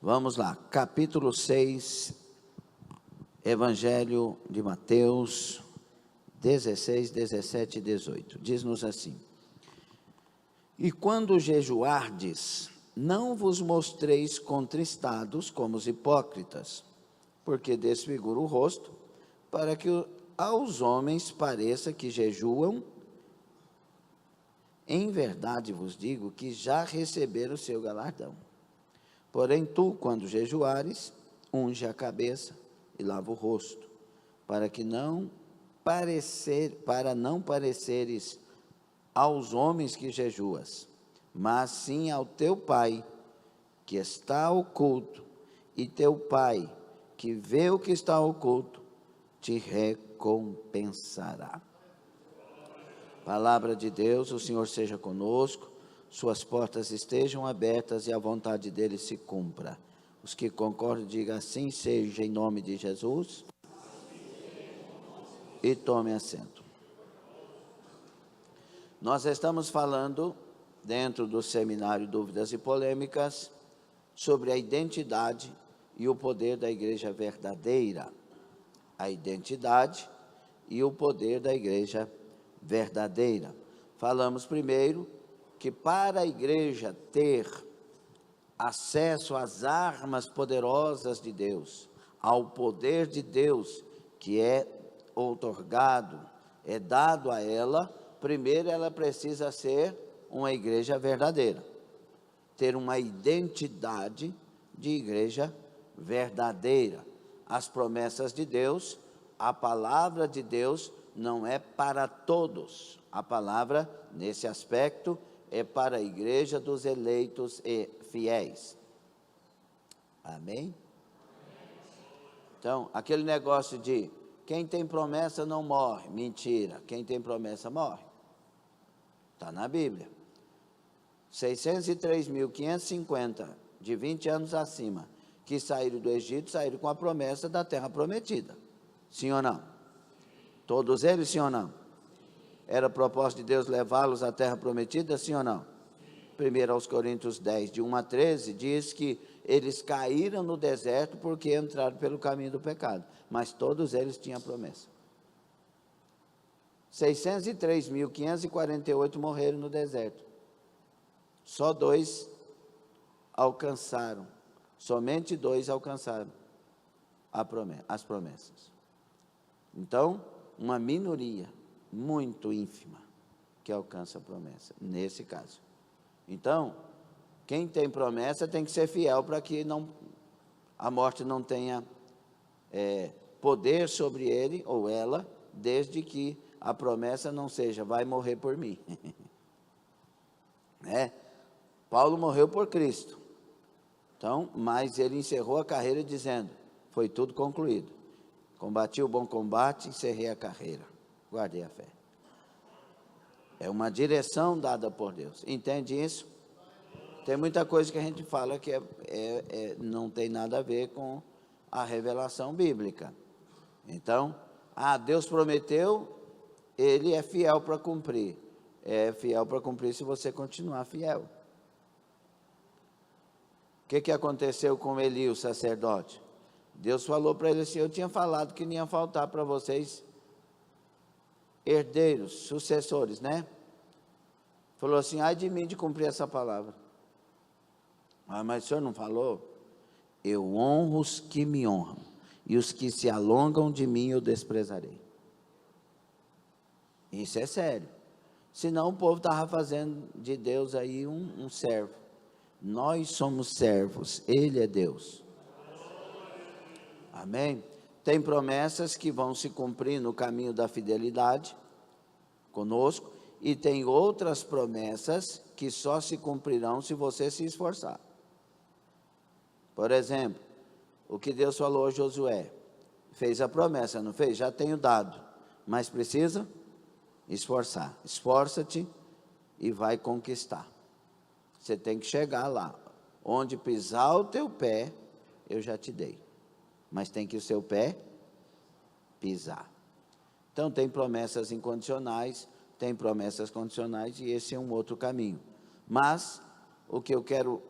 Vamos lá, capítulo 6, Evangelho de Mateus 16, 17 e 18. Diz-nos assim: E quando jejuardes, não vos mostreis contristados como os hipócritas, porque desfigura o rosto, para que aos homens pareça que jejuam. Em verdade vos digo que já receberam o seu galardão. Porém tu, quando jejuares, unge a cabeça e lava o rosto, para não pareceres aos homens que jejuas, mas sim ao teu Pai, que está oculto, e teu Pai, que vê o que está oculto, te recompensará. Palavra de Deus, o Senhor seja conosco, suas portas estejam abertas e a vontade dele se cumpra. Os que concordam, digam assim seja, em nome de Jesus. E tome assento. Nós estamos falando, dentro do seminário Dúvidas e Polêmicas, sobre a identidade e o poder da igreja verdadeira. A identidade e o poder da igreja verdadeira. Falamos primeiro que para a igreja ter acesso às armas poderosas de Deus, ao poder de Deus que é outorgado, é dado a ela, primeiro ela precisa ser uma igreja verdadeira, ter uma identidade de igreja verdadeira. As promessas de Deus, a palavra de Deus não é para todos. A palavra, nesse aspecto, é para a igreja dos eleitos e fiéis. Amém? Então, aquele negócio de quem tem promessa não morre. Mentira, quem tem promessa morre. Está na Bíblia. 603.550, de 20 anos acima, que saíram do Egito, saíram com a promessa da terra prometida. Sim ou não? Todos eles, sim ou não? Era propósito de Deus levá-los à terra prometida, sim ou não? 1 aos Coríntios 10, de 1 a 13, diz que eles caíram no deserto porque entraram pelo caminho do pecado. Mas todos eles tinham promessa. 603.548 morreram no deserto. Só 2 alcançaram. Somente 2 alcançaram as promessas. Então, uma minoria muito ínfima que alcança a promessa, nesse caso. Então, quem tem promessa tem que ser fiel para que a morte não tenha poder sobre ele ou ela, desde que a promessa não seja, vai morrer por mim. Paulo morreu por Cristo. Então, mas ele encerrou a carreira dizendo, foi tudo concluído. Combati o bom combate, encerrei a carreira. Guardei a fé. É uma direção dada por Deus. Entende isso? Tem muita coisa que a gente fala que não tem nada a ver com a revelação bíblica. Então, Deus prometeu, Ele é fiel para cumprir. É fiel para cumprir se você continuar fiel. O que aconteceu com Eli, o sacerdote? Deus falou para ele assim, eu tinha falado que não ia faltar para vocês herdeiros, sucessores, né? Falou assim, ai de mim de cumprir essa palavra. Mas o senhor não falou? Eu honro os que me honram, e os que se alongam de mim eu desprezarei. Isso é sério. Senão o povo estava fazendo de Deus aí um servo. Nós somos servos, Ele é Deus. Amém? Tem promessas que vão se cumprir no caminho da fidelidade conosco, e tem outras promessas que só se cumprirão se você se esforçar. Por exemplo, o que Deus falou a Josué, fez a promessa, não fez? Já tenho dado, mas precisa esforçar. Esforça-te e vai conquistar. Você tem que chegar lá, onde pisar o teu pé, eu já te dei. Mas tem que o seu pé pisar. Então, tem promessas incondicionais, tem promessas condicionais, e esse é um outro caminho. Mas, o que eu quero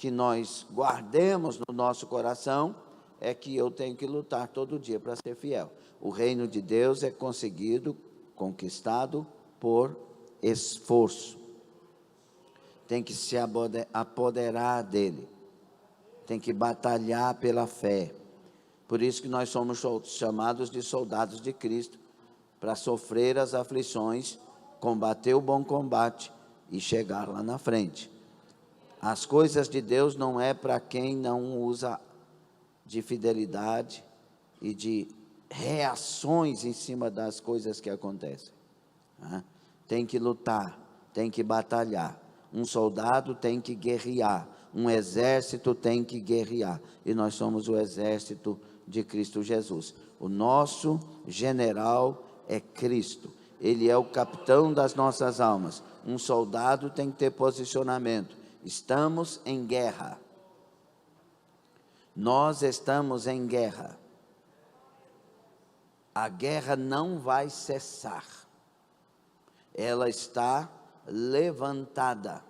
que nós guardemos no nosso coração é que eu tenho que lutar todo dia para ser fiel. O reino de Deus é conseguido, conquistado por esforço. Tem que se apoderar dele. Tem que batalhar pela fé. Por isso que nós somos chamados de soldados de Cristo, para sofrer as aflições, combater o bom combate e chegar lá na frente. As coisas de Deus não é para quem não usa de fidelidade e de reações em cima das coisas que acontecem. Tem que lutar, tem que batalhar. Um soldado tem que guerrear, um exército tem que guerrear. E nós somos o exército de Cristo Jesus. O nosso general é Cristo. Ele é o capitão das nossas almas. Um soldado tem que ter posicionamento. Estamos em guerra. Nós estamos em guerra. A guerra não vai cessar. Ela está levantada.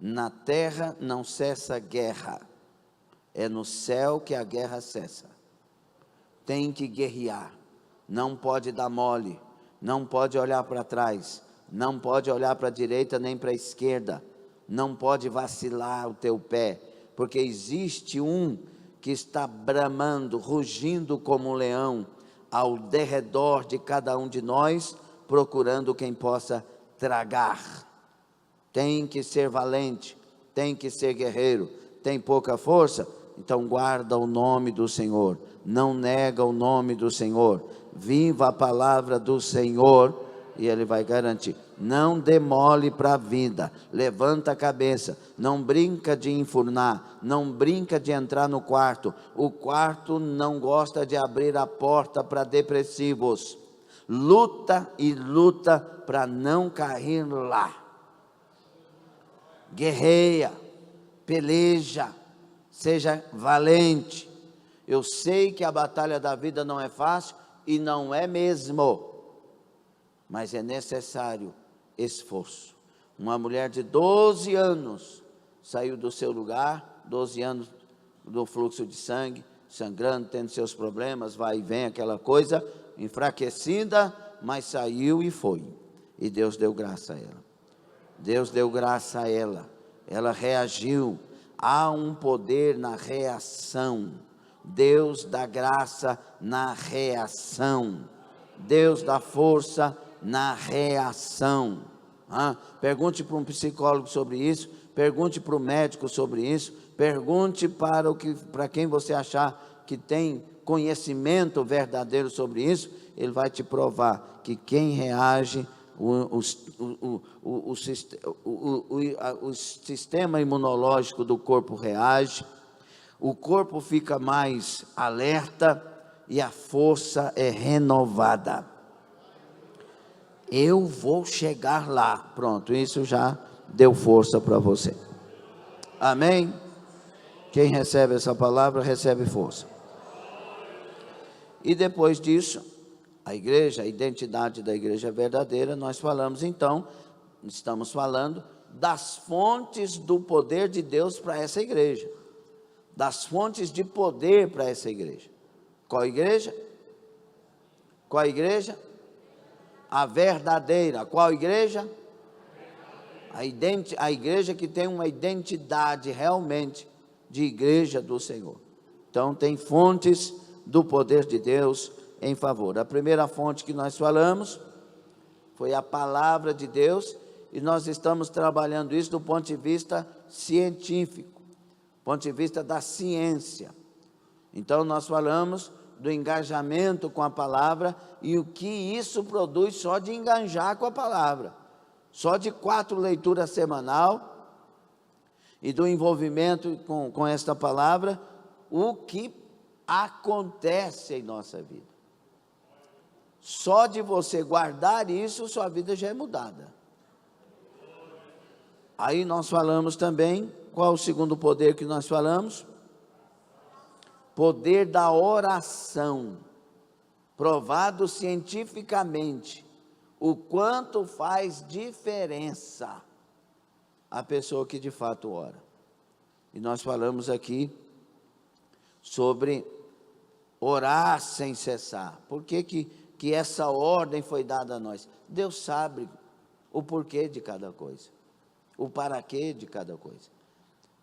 Na terra não cessa guerra. É no céu que a guerra cessa. Tem que guerrear. Não pode dar mole. Não pode olhar para trás. Não pode olhar para a direita nem para a esquerda. Não pode vacilar o teu pé. Porque existe um que está bramando, rugindo como um leão, ao derredor de cada um de nós, procurando quem possa tragar. Tem que ser valente, tem que ser guerreiro. Tem pouca força? Então guarda o nome do Senhor, não nega o nome do Senhor, viva a palavra do Senhor e Ele vai garantir. Não demole para a vida, levanta a cabeça, não brinca de enfurnar, não brinca de entrar no quarto. O quarto não gosta de abrir a porta para depressivos. Luta e luta para não cair lá. Guerreia, peleja, seja valente. Eu sei que a batalha da vida não é fácil e não é mesmo, mas é necessário esforço. Uma mulher de 12 anos saiu do seu lugar, 12 anos do fluxo de sangue, sangrando, tendo seus problemas, vai e vem aquela coisa, enfraquecida, mas saiu e foi. E Deus deu graça a ela. Deus deu graça a ela. Ela reagiu. Há um poder na reação. Deus dá graça na reação. Deus dá força na reação. Pergunte para um psicólogo sobre isso, pergunte para o médico sobre isso, pergunte para quem você achar que tem conhecimento verdadeiro sobre isso, ele vai te provar que quem reage, o sistema imunológico do corpo reage, o corpo fica mais alerta e a força é renovada. Eu vou chegar lá. Pronto, isso já deu força para você. Amém? Quem recebe essa palavra, recebe força. E depois disso, a igreja, a identidade da igreja verdadeira, nós falamos então, estamos falando das fontes do poder de Deus para essa igreja. Das fontes de poder para essa igreja. Qual igreja? Qual igreja? A verdadeira. Qual igreja? A igreja que tem uma identidade realmente de igreja do Senhor. Então tem fontes do poder de Deus em favor. A primeira fonte que nós falamos foi a palavra de Deus, e nós estamos trabalhando isso do ponto de vista científico, ponto de vista da ciência. Então nós falamos do engajamento com a palavra e o que isso produz só de engajar com a palavra, só de 4 leituras semanal e do envolvimento com esta palavra, o que acontece em nossa vida. Só de você guardar isso, sua vida já é mudada. Aí nós falamos também, qual o segundo poder que nós falamos? Poder da oração, provado cientificamente, o quanto faz diferença a pessoa que de fato ora. E nós falamos aqui sobre orar sem cessar. Por que essa ordem foi dada a nós? Deus sabe o porquê de cada coisa, o para quê de cada coisa.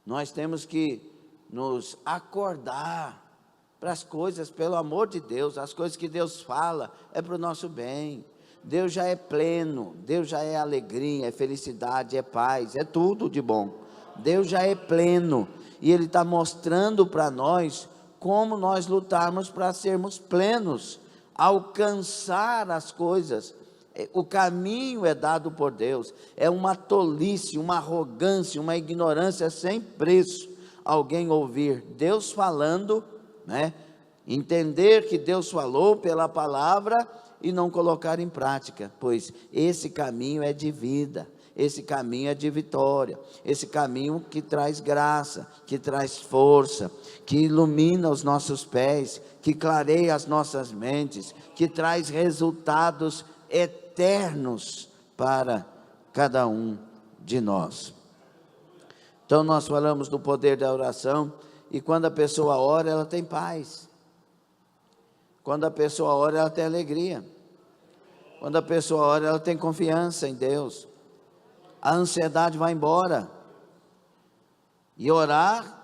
Nós temos que nos acordar para as coisas, pelo amor de Deus, as coisas que Deus fala é para o nosso bem. Deus já é pleno, Deus já é alegria, é felicidade, é paz, é tudo de bom. Deus já é pleno e Ele está mostrando para nós como nós lutarmos para sermos plenos, alcançar as coisas. O caminho é dado por Deus. É uma tolice, uma arrogância, uma ignorância sem preço alguém ouvir Deus falando, né? Entender que Deus falou pela palavra e não colocar em prática, pois esse caminho é de vida, esse caminho é de vitória, esse caminho que traz graça, que traz força, que ilumina os nossos pés, que clareia as nossas mentes, que traz resultados eternos para cada um de nós. Então nós falamos do poder da oração, e quando a pessoa ora, ela tem paz. Quando a pessoa ora, ela tem alegria. Quando a pessoa ora, ela tem confiança em Deus. A ansiedade vai embora. E orar,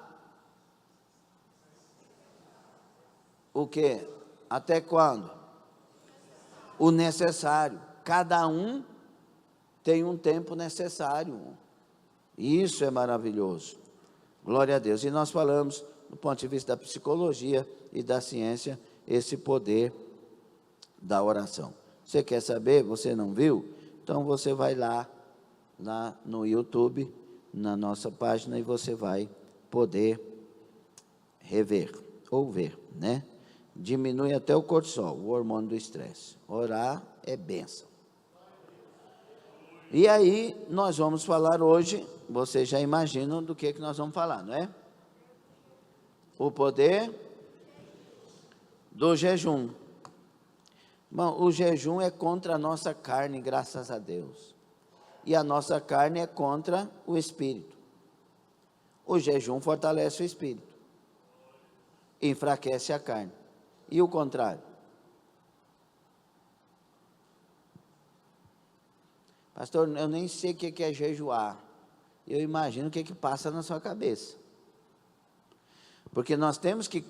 o quê? Até quando? O necessário. Cada um tem um tempo necessário. Isso é maravilhoso. Glória a Deus. E nós falamos, do ponto de vista da psicologia e da ciência, esse poder da oração. Você quer saber? Você não viu? Então você vai lá no YouTube, na nossa página, e você vai poder rever ou ver, né? Diminui até o cortisol, o hormônio do estresse. Orar é bênção. E aí, nós vamos falar hoje, vocês já imaginam do que nós vamos falar, não é? O poder do jejum. Bom, o jejum é contra a nossa carne, graças a Deus. E a nossa carne é contra o espírito. O jejum fortalece o espírito, enfraquece a carne. E o contrário? Pastor, eu nem sei o que é jejuar. Eu imagino o que passa na sua cabeça. Porque nós temos que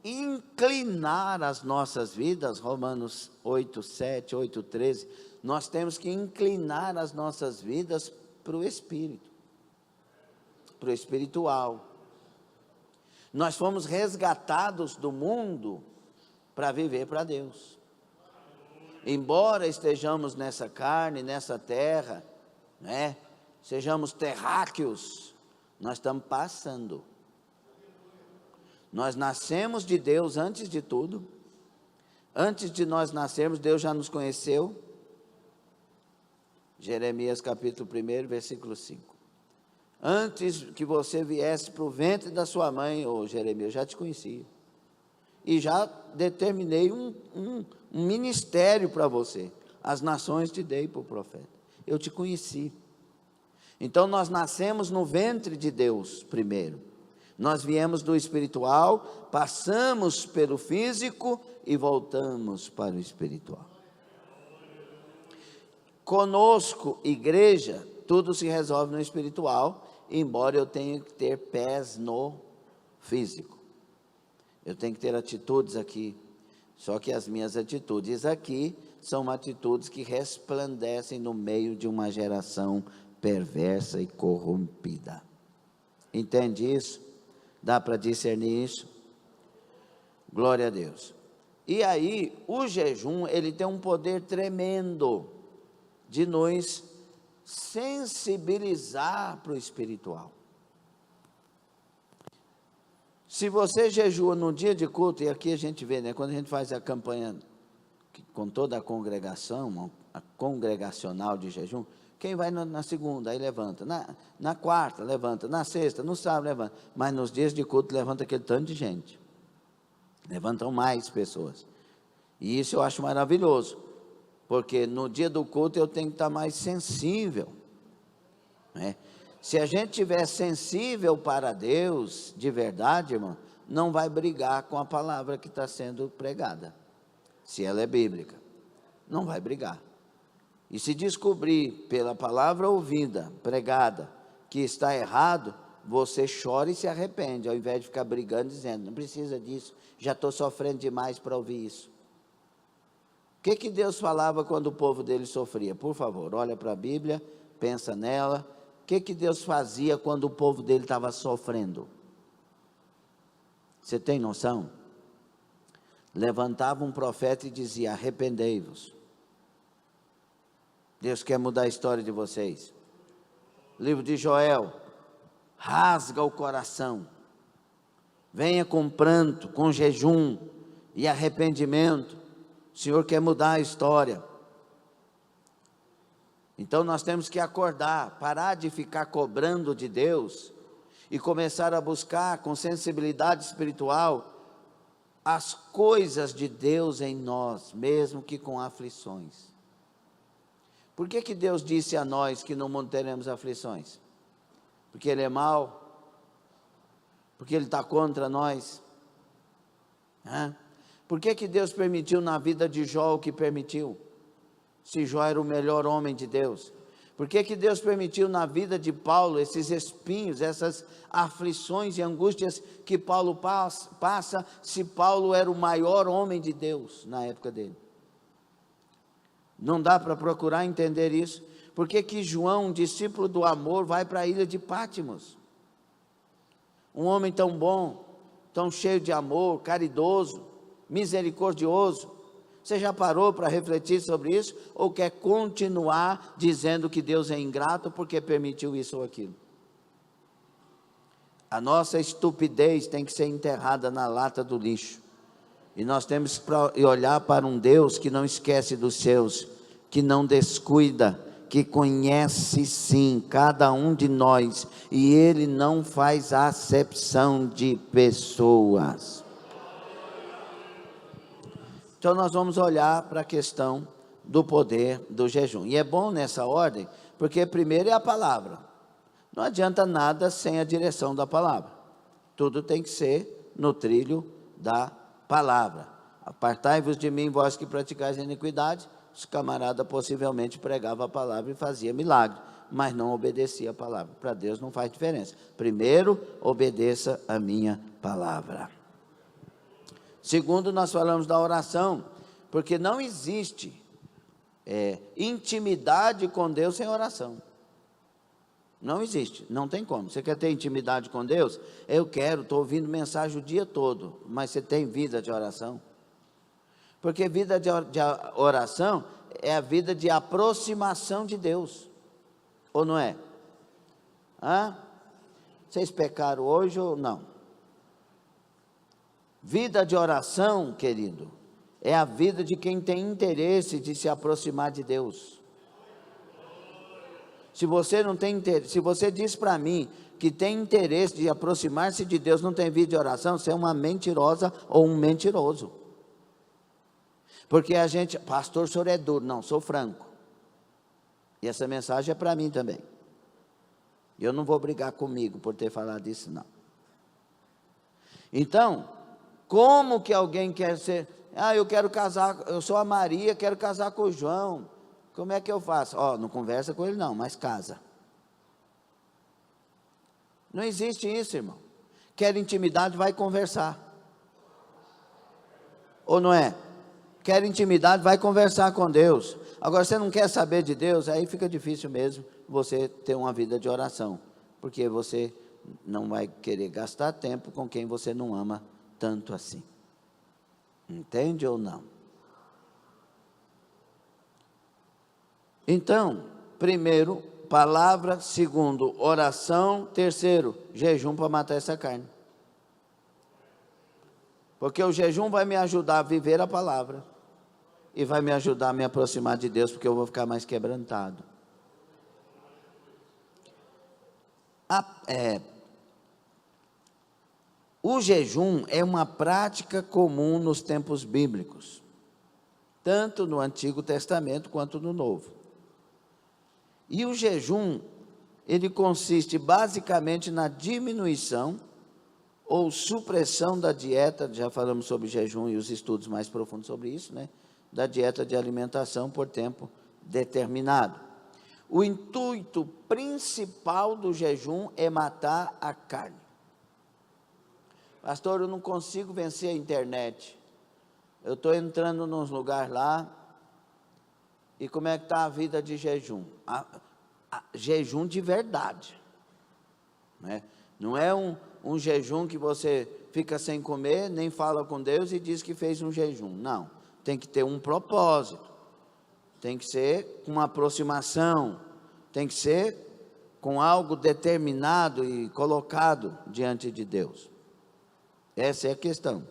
inclinar as nossas vidas, Romanos 8:7, 8:13, nós temos que inclinar as nossas vidas para o Espírito, para o espiritual. Nós fomos resgatados do mundo para viver para Deus. Embora estejamos nessa carne, nessa terra, né, sejamos terráqueos, nós estamos passando. Nós nascemos de Deus antes de tudo. Antes de nós nascermos, Deus já nos conheceu. Jeremias capítulo 1, versículo 5. Antes que você viesse para o ventre da sua mãe, ô Jeremias, eu já te conhecia. E já determinei um ministério para você. As nações te dei por profeta. Eu te conheci. Então nós nascemos no ventre de Deus primeiro. Nós viemos do espiritual, passamos pelo físico e voltamos para o espiritual. Conosco, igreja, tudo se resolve no espiritual, embora eu tenha que ter pés no físico. Eu tenho que ter atitudes aqui, só que as minhas atitudes aqui são atitudes que resplandecem no meio de uma geração perversa e corrompida. Entende isso? Dá para discernir isso? Glória a Deus. E aí, o jejum, ele tem um poder tremendo de nos sensibilizar para o espiritual. Se você jejua num dia de culto, e aqui a gente vê, né, quando a gente faz a campanha com toda a congregação, a congregacional de jejum, quem vai na segunda, aí levanta, na quarta, levanta, na sexta, no sábado, levanta, mas nos dias de culto levanta aquele tanto de gente, levantam mais pessoas, e isso eu acho maravilhoso, porque no dia do culto eu tenho que estar mais sensível, né? Se a gente estiver sensível para Deus, de verdade, irmão, não vai brigar com a palavra que está sendo pregada. Se ela é bíblica, não vai brigar. E se descobrir pela palavra ouvida, pregada, que está errado, você chora e se arrepende, ao invés de ficar brigando, dizendo, não precisa disso, já estou sofrendo demais para ouvir isso. O que Deus falava quando o povo dele sofria? Por favor, olha para a Bíblia, pensa nela. O que Deus fazia quando o povo dele estava sofrendo? Você tem noção? Levantava um profeta e dizia, arrependei-vos. Deus quer mudar a história de vocês. Livro de Joel, rasga o coração. Venha com pranto, com jejum e arrependimento. O Senhor quer mudar a história. Então nós temos que acordar, parar de ficar cobrando de Deus e começar a buscar com sensibilidade espiritual as coisas de Deus em nós, mesmo que com aflições. Por que Deus disse a nós que no mundo teremos aflições? Porque Ele é mau? Porque Ele está contra nós? Por que Deus permitiu na vida de Jó o que permitiu? Se Jó era o melhor homem de Deus. Por que Deus permitiu na vida de Paulo esses espinhos, essas aflições e angústias que Paulo passa, se Paulo era o maior homem de Deus na época dele? Não dá para procurar entender isso? Por que João, um discípulo do amor, vai para a ilha de Pátimos? Um homem tão bom, tão cheio de amor, caridoso, misericordioso. Você já parou para refletir sobre isso? Ou quer continuar dizendo que Deus é ingrato porque permitiu isso ou aquilo? A nossa estupidez tem que ser enterrada na lata do lixo. E nós temos que olhar para um Deus que não esquece dos seus, que não descuida, que conhece sim cada um de nós, e Ele não faz acepção de pessoas. Então nós vamos olhar para a questão do poder do jejum. E é bom nessa ordem, porque primeiro é a palavra. Não adianta nada sem a direção da palavra. Tudo tem que ser no trilho da palavra. Apartai-vos de mim, vós que praticais a iniquidade. Os camaradas possivelmente pregavam a palavra e fazia milagre, mas não obedecia a palavra. Para Deus não faz diferença. Primeiro, obedeça a minha palavra. Segundo, nós falamos da oração, porque não existe intimidade com Deus sem oração. Não existe, não tem como. Você quer ter intimidade com Deus? Eu quero, estou ouvindo mensagem o dia todo, mas você tem vida de oração? Porque vida de oração é a vida de aproximação de Deus, ou não é? Vocês pecaram hoje ou não? Vida de oração, querido, é a vida de quem tem interesse de se aproximar de Deus. Se você não tem interesse, se você diz para mim que tem interesse de aproximar-se de Deus, não tem vida de oração, você é uma mentirosa ou um mentiroso. Porque a gente, pastor, o senhor é duro. Não, sou franco. E essa mensagem é para mim também. Eu não vou brigar comigo por ter falado isso, não. Então, como que alguém quer ser, eu quero casar, eu sou a Maria, quero casar com o João. Como é que eu faço? Não conversa com ele não, mas casa. Não existe isso, irmão. Quer intimidade, vai conversar. Ou não é? Quer intimidade, vai conversar com Deus. Agora, você não quer saber de Deus, aí fica difícil mesmo você ter uma vida de oração. Porque você não vai querer gastar tempo com quem você não ama tanto assim. Entende ou não? Então, primeiro, palavra. Segundo, oração. Terceiro, jejum para matar essa carne. Porque o jejum vai me ajudar a viver a palavra. E vai me ajudar a me aproximar de Deus, porque eu vou ficar mais quebrantado. O jejum é uma prática comum nos tempos bíblicos. Tanto no Antigo Testamento quanto no Novo. E o jejum, ele consiste basicamente na diminuição ou supressão da dieta, já falamos sobre jejum e os estudos mais profundos sobre isso, né? Da dieta de alimentação por tempo determinado. O intuito principal do jejum é matar a carne. Pastor, eu não consigo vencer a internet. Eu estou entrando nos lugares lá, e como é que está a vida de jejum? Jejum de verdade, né? Não é um jejum que você fica sem comer, nem fala com Deus e diz que fez um jejum. Não, tem que ter um propósito, tem que ser com uma aproximação, tem que ser com algo determinado e colocado diante de Deus. Essa é a questão.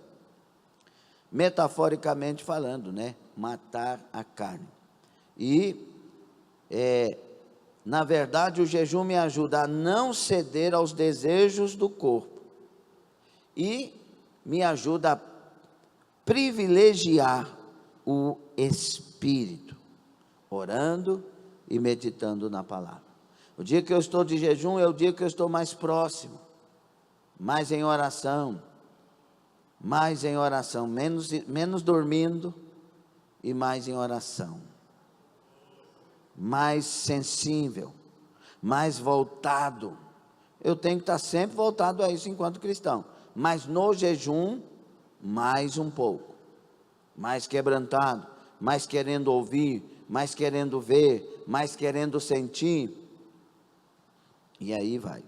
Metaforicamente falando, né? Matar a carne. E, na verdade, o jejum me ajuda a não ceder aos desejos do corpo. E me ajuda a privilegiar o espírito, orando e meditando na palavra. O dia que eu estou de jejum é o dia que eu estou mais próximo, mais em oração, menos dormindo e mais em oração, mais sensível, mais voltado. Eu tenho que estar sempre voltado a isso enquanto cristão, mas no jejum, mais um pouco, mais quebrantado, mais querendo ouvir, mais querendo ver, mais querendo sentir, e aí vai.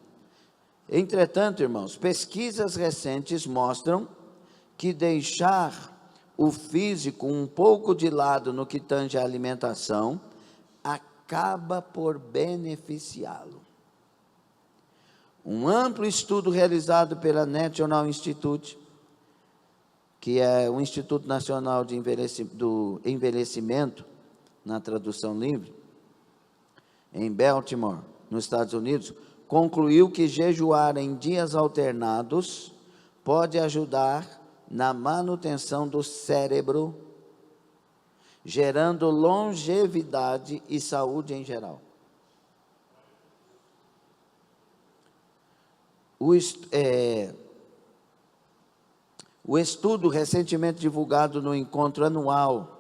Entretanto, irmãos, pesquisas recentes mostram que deixar o físico um pouco de lado no que tange à alimentação, acaba por beneficiá-lo. Um amplo estudo realizado pela National Institute, que é o Instituto Nacional do Envelhecimento, na tradução livre, em Baltimore, nos Estados Unidos, concluiu que jejuar em dias alternados pode ajudar na manutenção do cérebro, gerando longevidade e saúde em geral. O estudo recentemente divulgado no encontro anual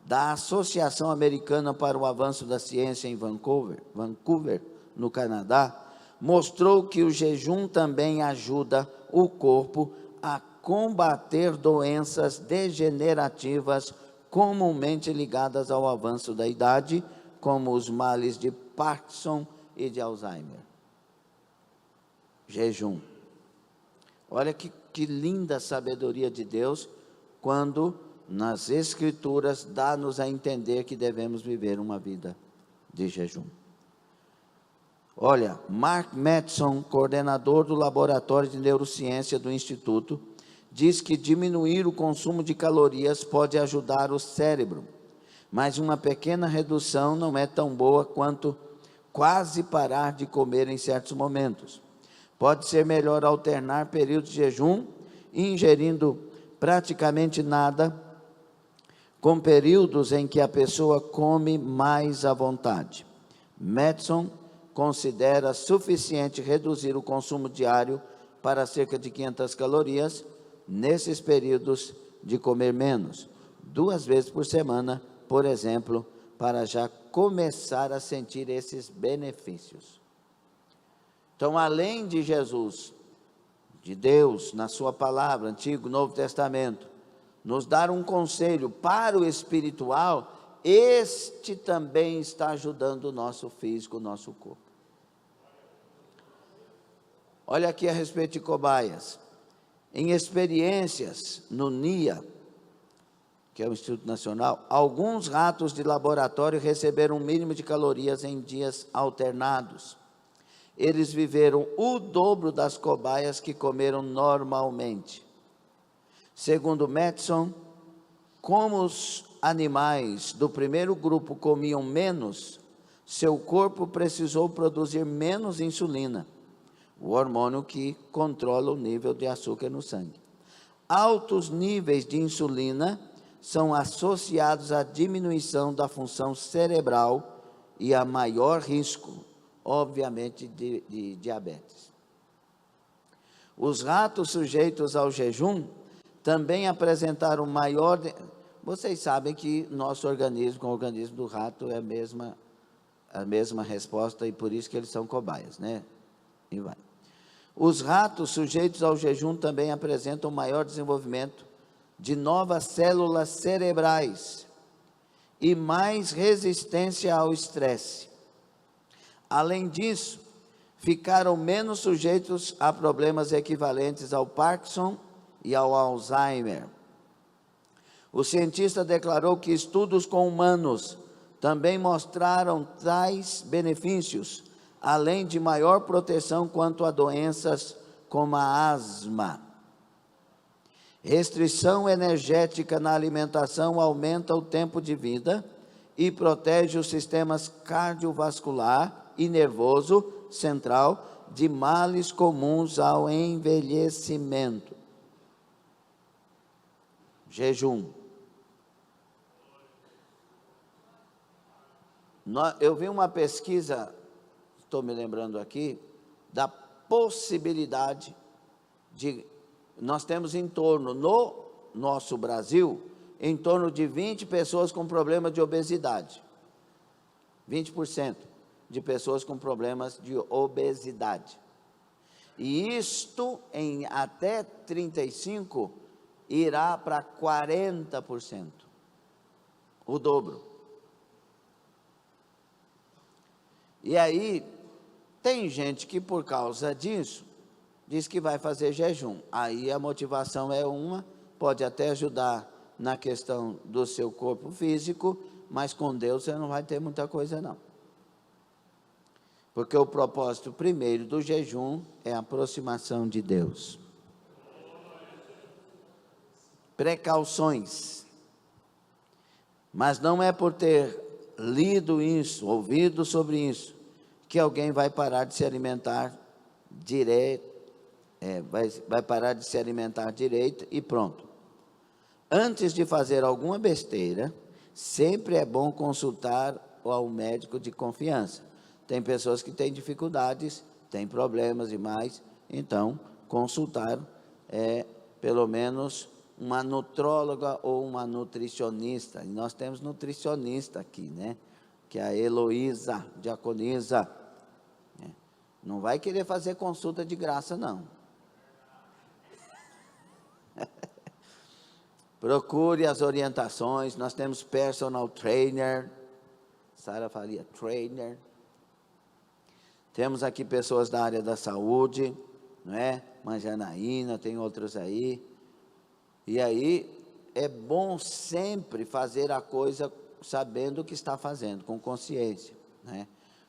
da Associação Americana para o Avanço da Ciência em Vancouver, no Canadá, mostrou que o jejum também ajuda o corpo a combater doenças degenerativas comumente ligadas ao avanço da idade, como os males de Parkinson e de Alzheimer. Jejum. Olha que linda sabedoria de Deus, quando nas Escrituras dá-nos a entender que devemos viver uma vida de jejum. Olha, Mark Matheson, coordenador do Laboratório de Neurociência do Instituto, diz que diminuir o consumo de calorias pode ajudar o cérebro, mas uma pequena redução não é tão boa quanto quase parar de comer em certos momentos. Pode ser melhor alternar períodos de jejum, ingerindo praticamente nada, com períodos em que a pessoa come mais à vontade. Matheson considera suficiente reduzir o consumo diário para cerca de 500 calorias, nesses períodos de comer menos, 2 vezes por semana, por exemplo, para já começar a sentir esses benefícios. Então, além de Jesus, de Deus, na sua palavra, Antigo e Novo Testamento, nos dar um conselho para o espiritual, este também está ajudando o nosso físico, o nosso corpo. Olha aqui a respeito de cobaias. Em experiências no NIA, que é o Instituto Nacional, alguns ratos de laboratório receberam um mínimo de calorias em dias alternados. Eles viveram o dobro das cobaias que comeram normalmente. Segundo Matheson, como os animais do primeiro grupo comiam menos, seu corpo precisou produzir menos insulina, o hormônio que controla o nível de açúcar no sangue. Altos níveis de insulina são associados à diminuição da função cerebral e a maior risco, obviamente, de diabetes. Os ratos sujeitos ao jejum também apresentaram maior... Vocês sabem que nosso organismo, com o organismo do rato, é a mesma resposta, e por isso que eles são cobaias, né? E vai. Os ratos sujeitos ao jejum também apresentam maior desenvolvimento de novas células cerebrais e mais resistência ao estresse. Além disso, ficaram menos sujeitos a problemas equivalentes ao Parkinson e ao Alzheimer. O cientista declarou que estudos com humanos também mostraram tais benefícios, além de maior proteção quanto a doenças como a asma. Restrição energética na alimentação aumenta o tempo de vida e protege os sistemas cardiovascular e nervoso central de males comuns ao envelhecimento. Jejum. Eu vi uma pesquisa, estou me lembrando aqui, da possibilidade de... Nós temos em torno, no nosso Brasil, em torno de 20 pessoas com problema de obesidade. 20% de pessoas com problemas de obesidade. E isto, em até 35, irá para 40%. O dobro. E aí, tem gente que por causa disso, diz que vai fazer jejum. Aí a motivação é uma, pode até ajudar na questão do seu corpo físico, mas com Deus você não vai ter muita coisa não. Porque o propósito primeiro do jejum é a aproximação de Deus. Precauções. Mas não é por ter lido isso, ouvido sobre isso, que alguém vai parar de se alimentar direto, vai parar de se alimentar direito e pronto. Antes de fazer alguma besteira, sempre é bom consultar ao médico de confiança. Tem pessoas que têm dificuldades, têm problemas e mais, então consultar pelo menos uma nutróloga ou uma nutricionista. E nós temos nutricionista aqui, né? Que é a Heloísa, diaconisa. Não vai querer fazer consulta de graça, não. Procure as orientações. Nós temos personal trainer, Sara Faria, trainer. Temos aqui pessoas da área da saúde, não é? Manjanaína, tem outros aí. E aí, é bom sempre fazer a coisa sabendo o que está fazendo, com consciência, né?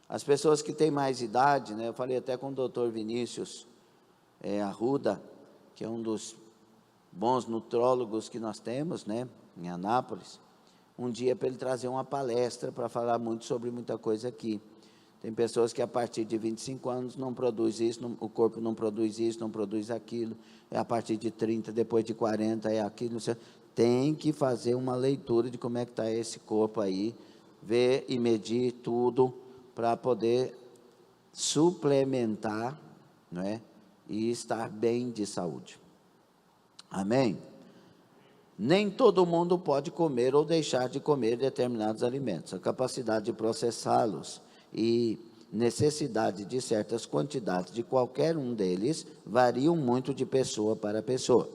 As pessoas que têm mais idade, né? Eu falei até com o doutor Vinícius Arruda, que é um dos bons nutrólogos que nós temos, né? Em Anápolis, um dia para ele trazer uma palestra para falar muito sobre muita coisa aqui. Tem pessoas que a partir de 25 anos não produz isso, o corpo não produz isso, não produz aquilo, a partir de 30, depois de 40, aquilo, tem que fazer uma leitura de como é que está esse corpo aí, ver e medir tudo, para poder suplementar, não é? E estar bem de saúde. Amém? Nem todo mundo pode comer ou deixar de comer determinados alimentos. A capacidade de processá-los e necessidade de certas quantidades de qualquer um deles variam muito de pessoa para pessoa.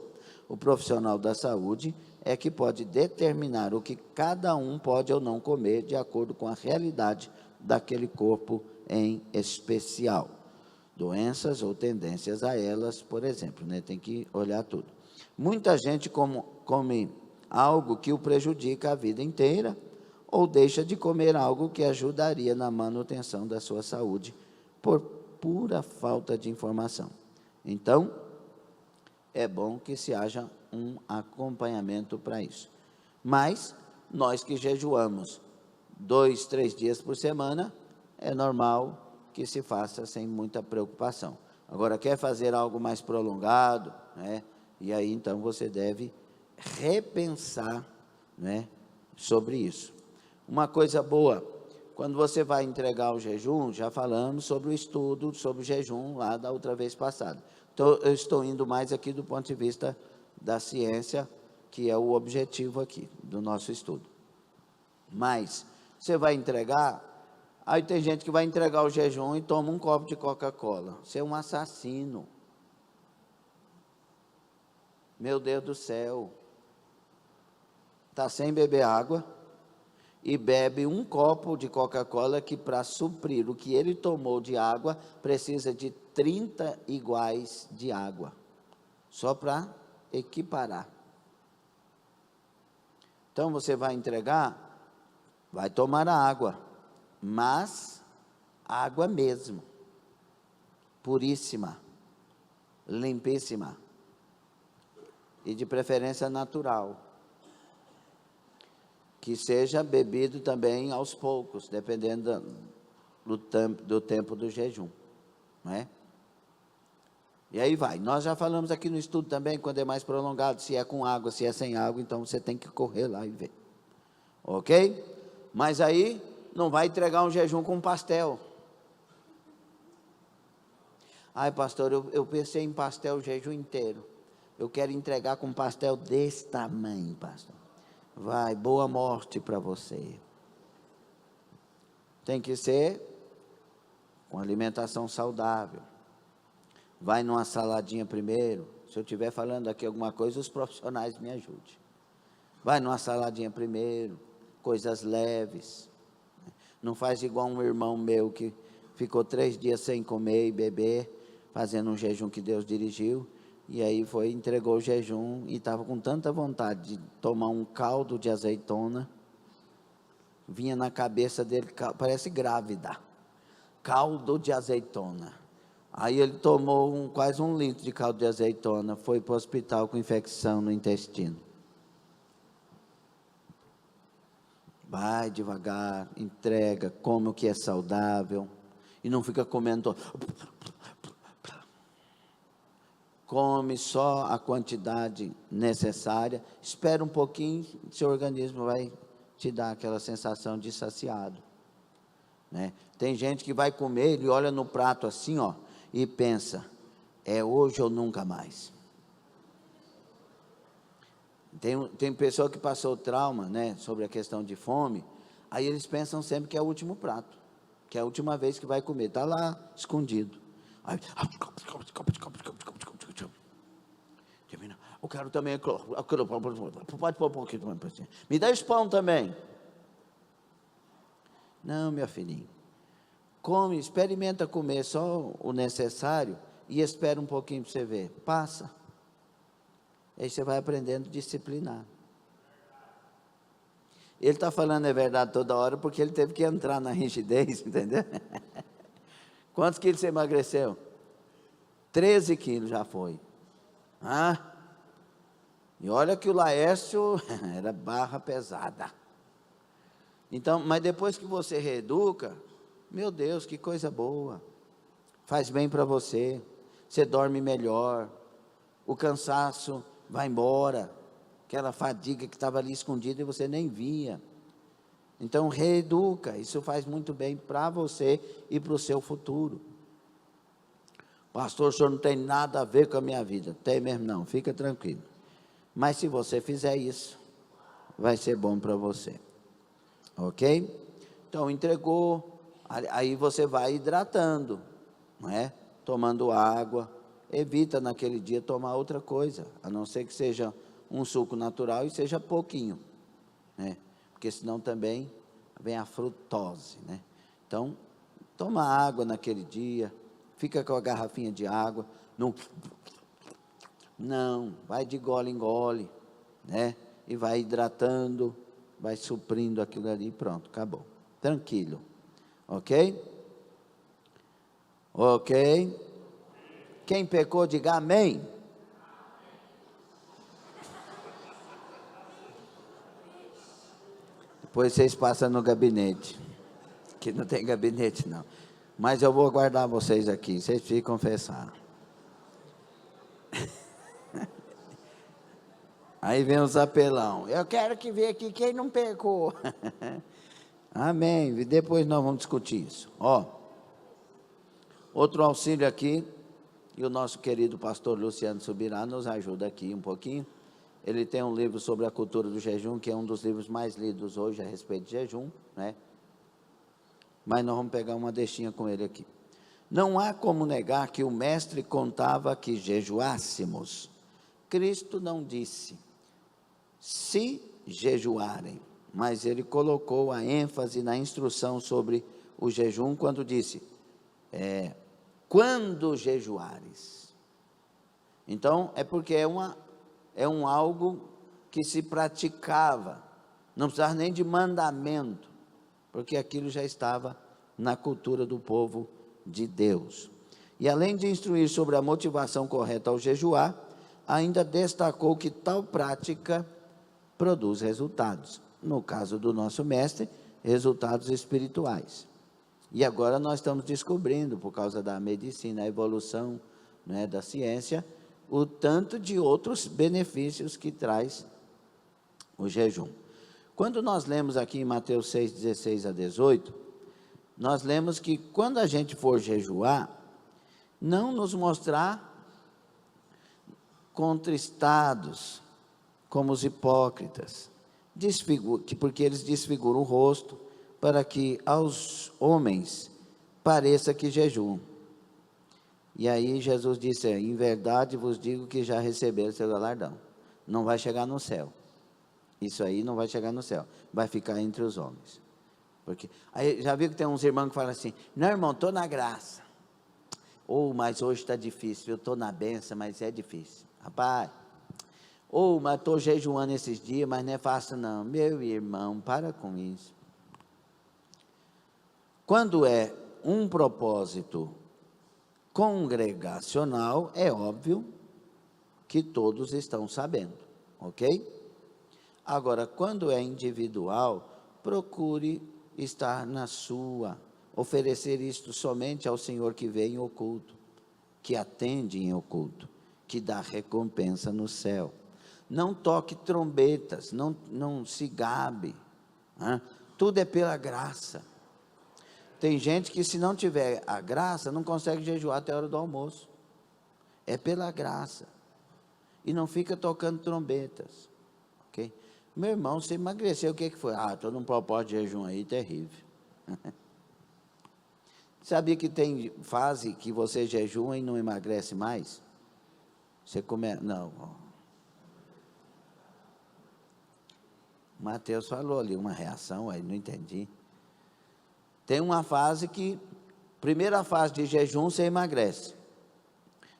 O profissional da saúde é que pode determinar o que cada um pode ou não comer de acordo com a realidade daquele corpo em especial. Doenças ou tendências a elas, por exemplo, né? Tem que olhar tudo. Muita gente come algo que o prejudica a vida inteira, ou deixa de comer algo que ajudaria na manutenção da sua saúde, por pura falta de informação. Então, é bom que se haja um acompanhamento para isso. Mas, nós que jejuamos 2, 3 dias por semana, é normal que se faça sem muita preocupação. Agora, quer fazer algo mais prolongado, né? E aí, então, você deve repensar, né, sobre isso. Uma coisa boa, quando você vai entregar o jejum, já falamos sobre o estudo, sobre o jejum lá da outra vez passada. Então, eu estou indo mais aqui do ponto de vista da ciência, que é o objetivo aqui do nosso estudo. Mas, você vai entregar, aí tem gente que vai entregar o jejum e toma um copo de Coca-Cola. Você é um assassino. Meu Deus do céu. Está sem beber água e bebe um copo de Coca-Cola que, para suprir o que ele tomou de água, precisa de 30 iguais de água, só para equiparar. Então, você vai entregar, vai tomar a água, mas água mesmo, puríssima, limpíssima, e de preferência natural, que seja bebido também aos poucos, dependendo do tempo do jejum, não é? E aí vai, nós já falamos aqui no estudo também, quando é mais prolongado, se é com água, se é sem água, então você tem que correr lá e ver, ok? Mas aí, não vai entregar um jejum com pastel. Ai, pastor, eu pensei em pastel o jejum inteiro, eu quero entregar com pastel desse tamanho, pastor. Vai, boa morte para você. Tem que ser com alimentação saudável. Vai numa saladinha primeiro. Se eu estiver falando aqui alguma coisa, os profissionais me ajudem. Vai numa saladinha primeiro, coisas leves. Não faz igual um irmão meu que ficou 3 dias sem comer e beber, fazendo um jejum que Deus dirigiu. E aí entregou o jejum e estava com tanta vontade de tomar um caldo de azeitona. Vinha na cabeça dele, parece grávida, caldo de azeitona. Aí ele tomou quase 1 litro de caldo de azeitona, foi para o hospital com infecção no intestino. Vai devagar, entrega, come o que é saudável, e não fica comendo. Come só a quantidade necessária, espera um pouquinho, seu organismo vai te dar aquela sensação de saciado, né? Tem gente que vai comer, ele olha no prato assim, ó, e pensa, é hoje ou nunca mais. Tem pessoa que passou trauma, né, sobre a questão de fome, aí eles pensam sempre que é o último prato, que é a última vez que vai comer, está lá escondido. Aí, eu quero também, pode pôr um pouquinho também. Me dá esse pão também. Não, meu filhinho, come, experimenta comer só o necessário e espera um pouquinho para você ver, passa. Aí você vai aprendendo a disciplinar. Ele está falando é verdade toda hora porque ele teve que entrar na rigidez, entendeu? Quantos quilos você emagreceu? 13 quilos já foi. E olha que o Laércio era barra pesada. Então, mas depois que você reeduca, meu Deus, que coisa boa. Faz bem para você. Você dorme melhor. O cansaço vai embora. Aquela fadiga que estava ali escondida e você nem via. Então, reeduca. Isso faz muito bem para você e para o seu futuro. Pastor, o senhor não tem nada a ver com a minha vida. Tem mesmo não, fica tranquilo. Mas se você fizer isso, vai ser bom para você. Ok? Então, entregou, aí você vai hidratando, não é? Tomando água. Evita naquele dia tomar outra coisa, a não ser que seja um suco natural e seja pouquinho, né? Porque senão também vem a frutose, né? Então, toma água naquele dia, fica com a garrafinha de água, não, vai de gole em gole, né? E vai hidratando, vai suprindo aquilo ali, pronto, acabou. Tranquilo, ok? Ok? Quem pecou, diga amém. Depois vocês passam no gabinete, que não tem gabinete não. Mas eu vou aguardar vocês aqui, vocês precisam confessar. Aí vem os apelão. Eu quero que veja aqui quem não pecou. Amém. E depois nós vamos discutir isso. Ó, outro auxílio aqui, e o nosso querido pastor Luciano Subirá nos ajuda aqui um pouquinho. Ele tem um livro sobre a cultura do jejum, que é um dos livros mais lidos hoje a respeito de jejum, né? Mas nós vamos pegar uma deixinha com ele aqui. Não há como negar que o mestre contava que jejuássemos. Cristo não disse, se jejuarem, mas ele colocou a ênfase na instrução sobre o jejum quando disse, quando jejuares. Então, é porque é um algo que se praticava, não precisava nem de mandamento, porque aquilo já estava na cultura do povo de Deus. E além de instruir sobre a motivação correta ao jejuar, ainda destacou que tal prática produz resultados. No caso do nosso mestre, resultados espirituais. E agora nós estamos descobrindo, por causa da medicina, a evolução, né, da ciência, o tanto de outros benefícios que traz o jejum. Quando nós lemos aqui em Mateus 6, 16 a 18, nós lemos que quando a gente for jejuar, não nos mostrar contristados, como os hipócritas, porque eles desfiguram o rosto, para que aos homens pareça que jejuam. E aí Jesus disse, em verdade vos digo que já receberam seu galardão. Não vai chegar no céu. Isso aí não vai chegar no céu. Vai ficar entre os homens. Porque, aí já viu que tem uns irmãos que falam assim, não, irmão, estou na graça. Mas hoje está difícil, eu estou na benção, mas é difícil. Rapaz, mas estou jejuando esses dias, mas não é fácil não. Meu irmão, para com isso. Quando é um propósito congregacional, é óbvio que todos estão sabendo, ok? Agora, quando é individual, procure estar na sua, oferecer isto somente ao Senhor que vê em oculto, que atende em oculto, que dá recompensa no céu. Não toque trombetas, não se gabe, né? Tudo é pela graça. Tem gente que se não tiver a graça, não consegue jejuar até a hora do almoço. É pela graça. E não fica tocando trombetas, ok? Meu irmão, você emagreceu, o que foi? Estou num propósito de jejum aí, terrível. Sabia que tem fase que você jejua e não emagrece mais? Você come... Não. Mateus falou ali uma reação, aí não entendi. Tem uma fase que, primeira fase de jejum, você emagrece.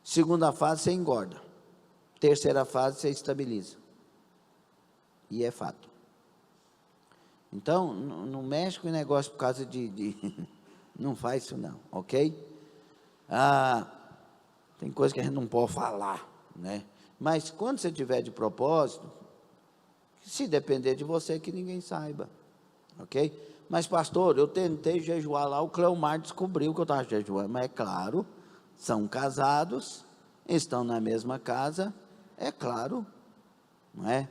Segunda fase, você engorda. Terceira fase, você estabiliza. E é fato. Então, não mexe com o negócio por causa de não faz isso não, ok? Tem coisa que a gente não pode falar, né? Mas quando você tiver de propósito, se depender de você, que ninguém saiba, ok? Mas pastor, eu tentei jejuar lá, o Cleomar descobriu que eu estava jejuando, mas é claro, são casados, estão na mesma casa, é claro, não é?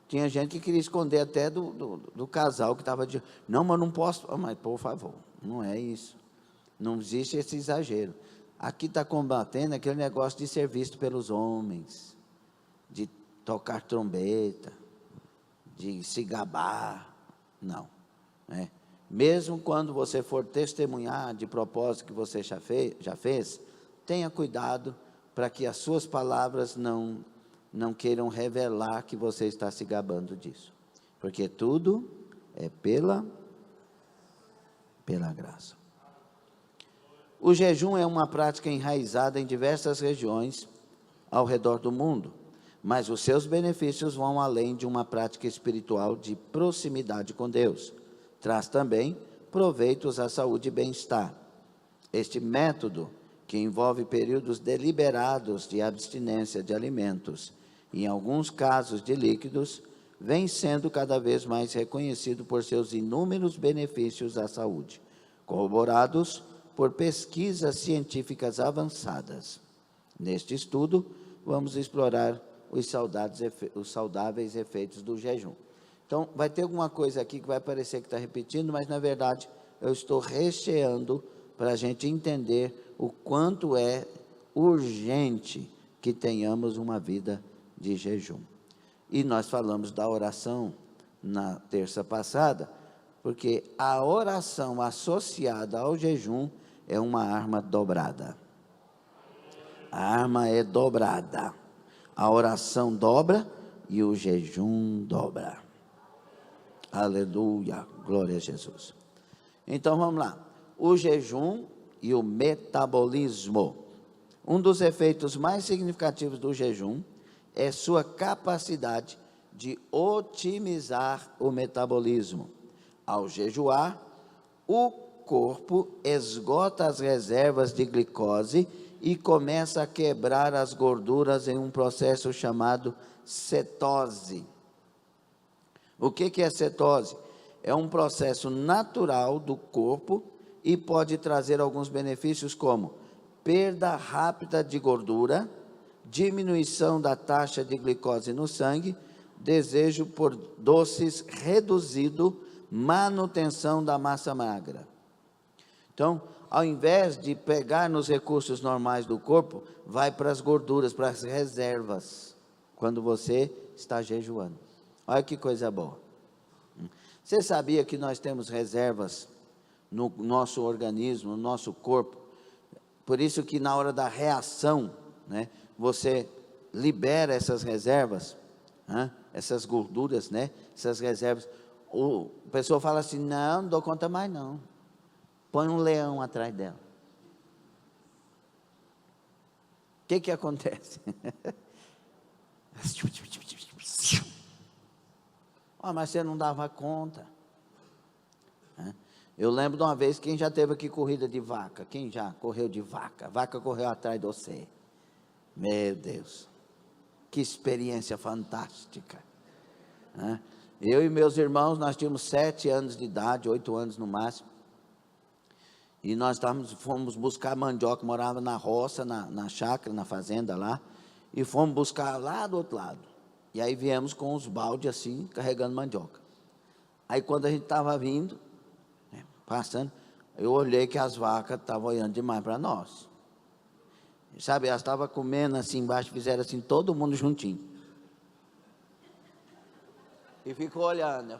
Tinha gente que queria esconder até do casal que estava de... Não, mas não posso... Mas, por favor, não é isso. Não existe esse exagero. Aqui está combatendo aquele negócio de ser visto pelos homens, de tocar trombeta, de se gabar. Não. Né? Mesmo quando você for testemunhar de propósito que você já fez, tenha cuidado para que as suas palavras não queiram revelar que você está se gabando disso, porque tudo é pela graça. O jejum é uma prática enraizada em diversas regiões ao redor do mundo, mas os seus benefícios vão além de uma prática espiritual de proximidade com Deus. Traz também proveitos à saúde e bem-estar. Este método, que envolve períodos deliberados de abstinência de alimentos, em alguns casos de líquidos, vem sendo cada vez mais reconhecido por seus inúmeros benefícios à saúde, corroborados por pesquisas científicas avançadas. Neste estudo, vamos explorar os saudáveis efeitos do jejum. Então, vai ter alguma coisa aqui que vai parecer que está repetindo, mas, na verdade, eu estou recheando para a gente entender o quanto é urgente que tenhamos uma vida de jejum. E nós falamos da oração na terça passada, porque a oração associada ao jejum é uma arma dobrada. A arma é dobrada. A oração dobra e o jejum dobra. Aleluia, glória a Jesus. Então vamos lá. O jejum e o metabolismo. Um dos efeitos mais significativos do jejum é sua capacidade de otimizar o metabolismo. Ao jejuar, o corpo esgota as reservas de glicose e começa a quebrar as gorduras em um processo chamado cetose. O que é cetose? É um processo natural do corpo e pode trazer alguns benefícios como perda rápida de gordura, diminuição da taxa de glicose no sangue, desejo por doces reduzido, manutenção da massa magra. Então, ao invés de pegar nos recursos normais do corpo, vai para as gorduras, para as reservas, quando você está jejuando. Olha que coisa boa. Você sabia que nós temos reservas no nosso organismo, no nosso corpo? Por isso que na hora da reação, né, você libera essas reservas, essas gorduras, né, essas reservas. A pessoa fala assim, não dou conta mais não. Põe um leão atrás dela. O que acontece? Mas você não dava conta. Eu lembro de uma vez, quem já teve aqui corrida de vaca? Quem já correu de vaca? Vaca correu atrás de você. Meu Deus, que experiência fantástica. Eu e meus irmãos, nós tínhamos 7 anos de idade, 8 anos no máximo. E nós fomos buscar mandioca, morava na roça, na chácara, na fazenda lá. E fomos buscar lá do outro lado. E aí viemos com os baldes assim, carregando mandioca. Aí quando a gente estava vindo, passando, eu olhei que as vacas estavam olhando demais para nós. Sabe, elas estavam comendo assim embaixo, fizeram assim, todo mundo juntinho. E ficou olhando,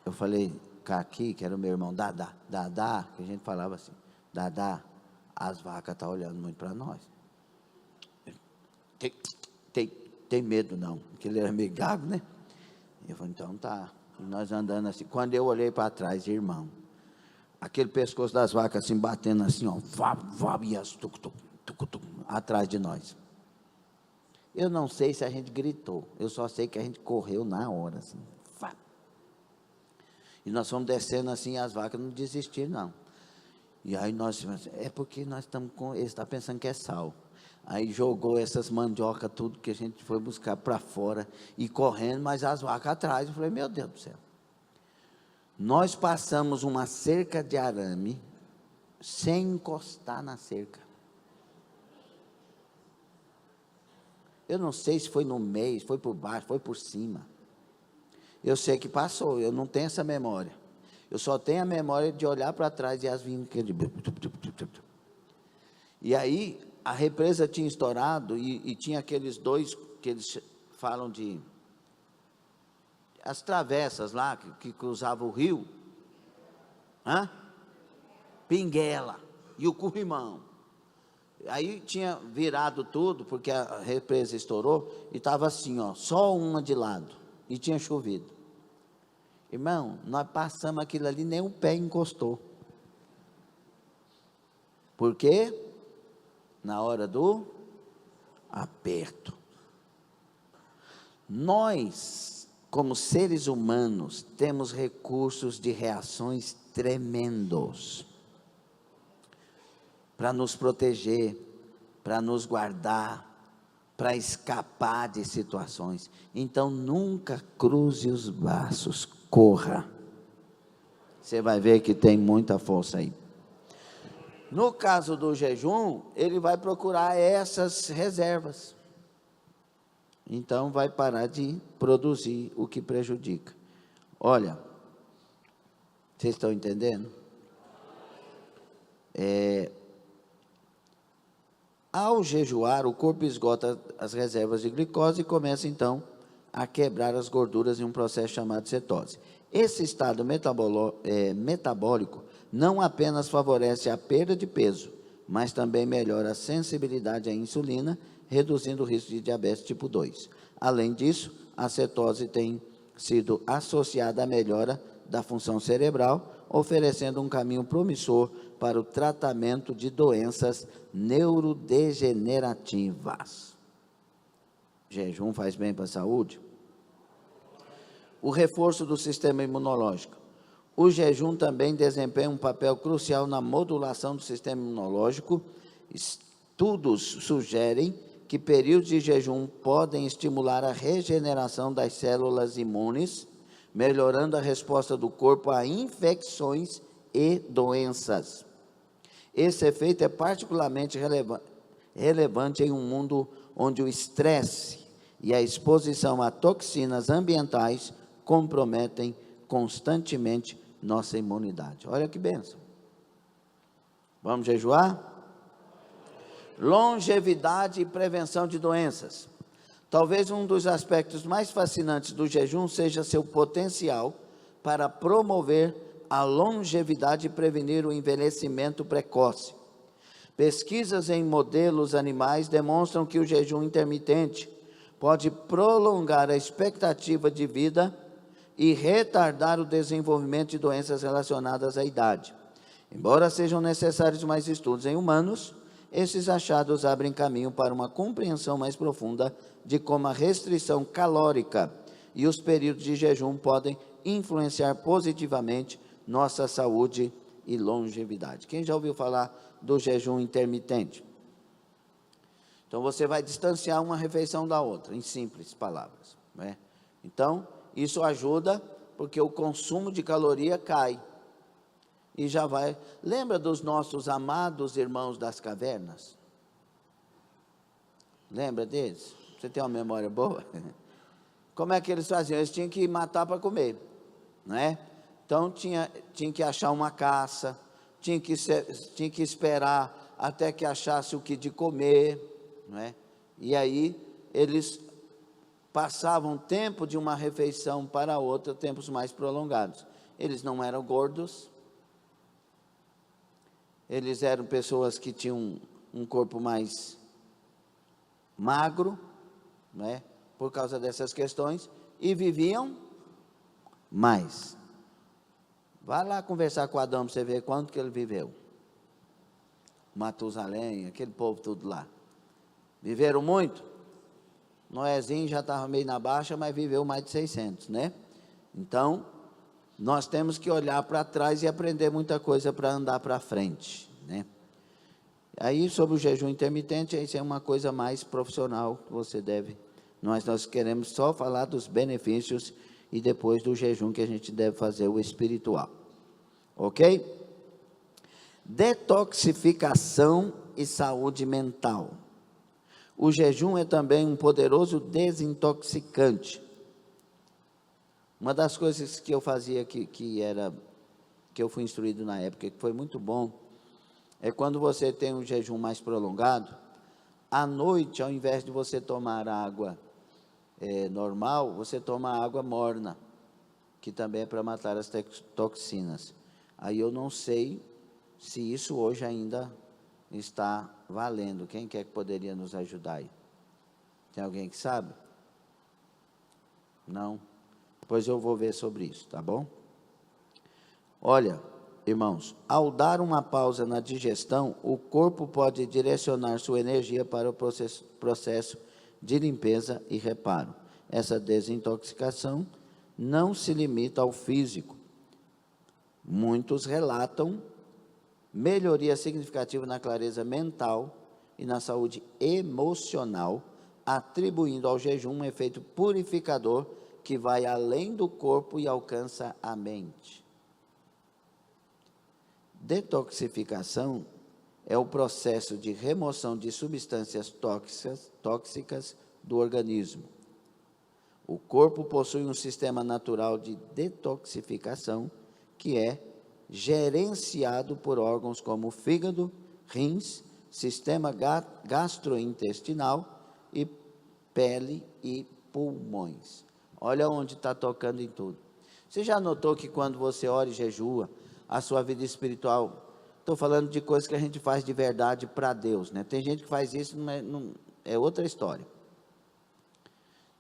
eu falei, Caqui, que era o meu irmão, Dadá, que a gente falava assim, Dadá, as vacas estão olhando muito para nós. Tem medo não, porque ele era meio gago, né? Eu falei, então tá. E nós andando assim, quando eu olhei para trás, irmão, aquele pescoço das vacas assim, batendo assim, ó, e as atrás de nós. Eu não sei se a gente gritou, eu só sei que a gente correu na hora, assim, e nós fomos descendo assim, as vacas não desistiram não. E aí nós, é porque nós estamos com, ele está pensando que é sal. Aí jogou essas mandioca, tudo que a gente foi buscar para fora, e correndo, mas as vacas atrás. Eu falei, meu Deus do céu. Nós passamos uma cerca de arame, sem encostar na cerca. Eu não sei se foi no meio, foi por baixo, foi por cima. Eu sei que passou, eu não tenho essa memória. Eu só tenho a memória de olhar para trás e as vinhas. E aí, a represa tinha estourado e tinha aqueles dois que eles falam de as travessas lá que cruzavam o rio, Pinguela e o Currimão. Aí tinha virado tudo porque a represa estourou e estava assim, ó, só uma de lado e tinha chovido. Irmão, nós passamos aquilo ali, nem o pé encostou. Por quê? Na hora do aperto. Nós, como seres humanos, temos recursos de reações tremendos para nos proteger, para nos guardar, para escapar de situações. Então, nunca cruze os braços, corra. Você vai ver que tem muita força aí. No caso do jejum, ele vai procurar essas reservas. Então, vai parar de produzir o que prejudica. Olha, vocês estão entendendo? Ao jejuar, o corpo esgota as reservas de glicose e começa, então, a quebrar as gorduras em um processo chamado cetose. Esse estado metabólico não apenas favorece a perda de peso, mas também melhora a sensibilidade à insulina, reduzindo o risco de diabetes tipo 2. Além disso, a cetose tem sido associada à melhora da função cerebral, oferecendo um caminho promissor para o tratamento de doenças neurodegenerativas. Jejum faz bem para a saúde? O reforço do sistema imunológico. O jejum também desempenha um papel crucial na modulação do sistema imunológico. Estudos sugerem que períodos de jejum podem estimular a regeneração das células imunes, melhorando a resposta do corpo a infecções e doenças. Esse efeito é particularmente relevante em um mundo onde o estresse e a exposição a toxinas ambientais comprometem constantemente nossa imunidade. Olha que bênção. Vamos jejuar? Longevidade e prevenção de doenças. Talvez um dos aspectos mais fascinantes do jejum seja seu potencial para promover a longevidade e prevenir o envelhecimento precoce. Pesquisas em modelos animais demonstram que o jejum intermitente pode prolongar a expectativa de vida e retardar o desenvolvimento de doenças relacionadas à idade. Embora sejam necessários mais estudos em humanos, esses achados abrem caminho para uma compreensão mais profunda de como a restrição calórica e os períodos de jejum podem influenciar positivamente nossa saúde e longevidade. Quem já ouviu falar do jejum intermitente? Então, você vai distanciar uma refeição da outra, em simples palavras, né? Então, isso ajuda porque o consumo de caloria cai. E já vai... Lembra dos nossos amados irmãos das cavernas? Lembra deles? Você tem uma memória boa? Como é que eles faziam? Eles tinham que matar para comer, né? Então, tinha que achar uma caça, tinha que esperar até que achasse o que de comer, né? E aí, eles passavam tempo de uma refeição para outra, tempos mais prolongados. Eles não eram gordos, eles eram pessoas que tinham um corpo mais magro, né, por causa dessas questões, e viviam mais. Vá lá conversar com Adão para você ver quanto que ele viveu. Matusalém, aquele povo tudo lá. Viveram muito? Noézinho já estava meio na baixa, mas viveu mais de 600, né? Então, nós temos que olhar para trás e aprender muita coisa para andar para frente, né? Aí, sobre o jejum intermitente, isso é uma coisa mais profissional que você deve... Nós queremos só falar dos benefícios e depois do jejum que a gente deve fazer, o espiritual. Ok? Detoxificação e saúde mental. O jejum é também um poderoso desintoxicante. Uma das coisas que eu fazia que eu fui instruído na época, que foi muito bom, é quando você tem um jejum mais prolongado, à noite, ao invés de você tomar água normal, você toma água morna, que também é para matar as toxinas. Aí eu não sei se isso hoje ainda está valendo. Quem quer que poderia nos ajudar aí? Tem alguém que sabe? Não? Pois eu vou ver sobre isso, tá bom? Olha, irmãos, ao dar uma pausa na digestão, o corpo pode direcionar sua energia para o processo de limpeza e reparo. Essa desintoxicação não se limita ao físico. Muitos relatam melhoria significativa na clareza mental e na saúde emocional, atribuindo ao jejum um efeito purificador que vai além do corpo e alcança a mente. Detoxificação é o processo de remoção de substâncias tóxicas do organismo. O corpo possui um sistema natural de detoxificação que é gerenciado por órgãos como o fígado, rins, sistema gastrointestinal e pele e pulmões. Olha onde está tocando em tudo. Você já notou que quando você ora e jejua, a sua vida espiritual, estou falando de coisas que a gente faz de verdade para Deus, né? Tem gente que faz isso, é outra história.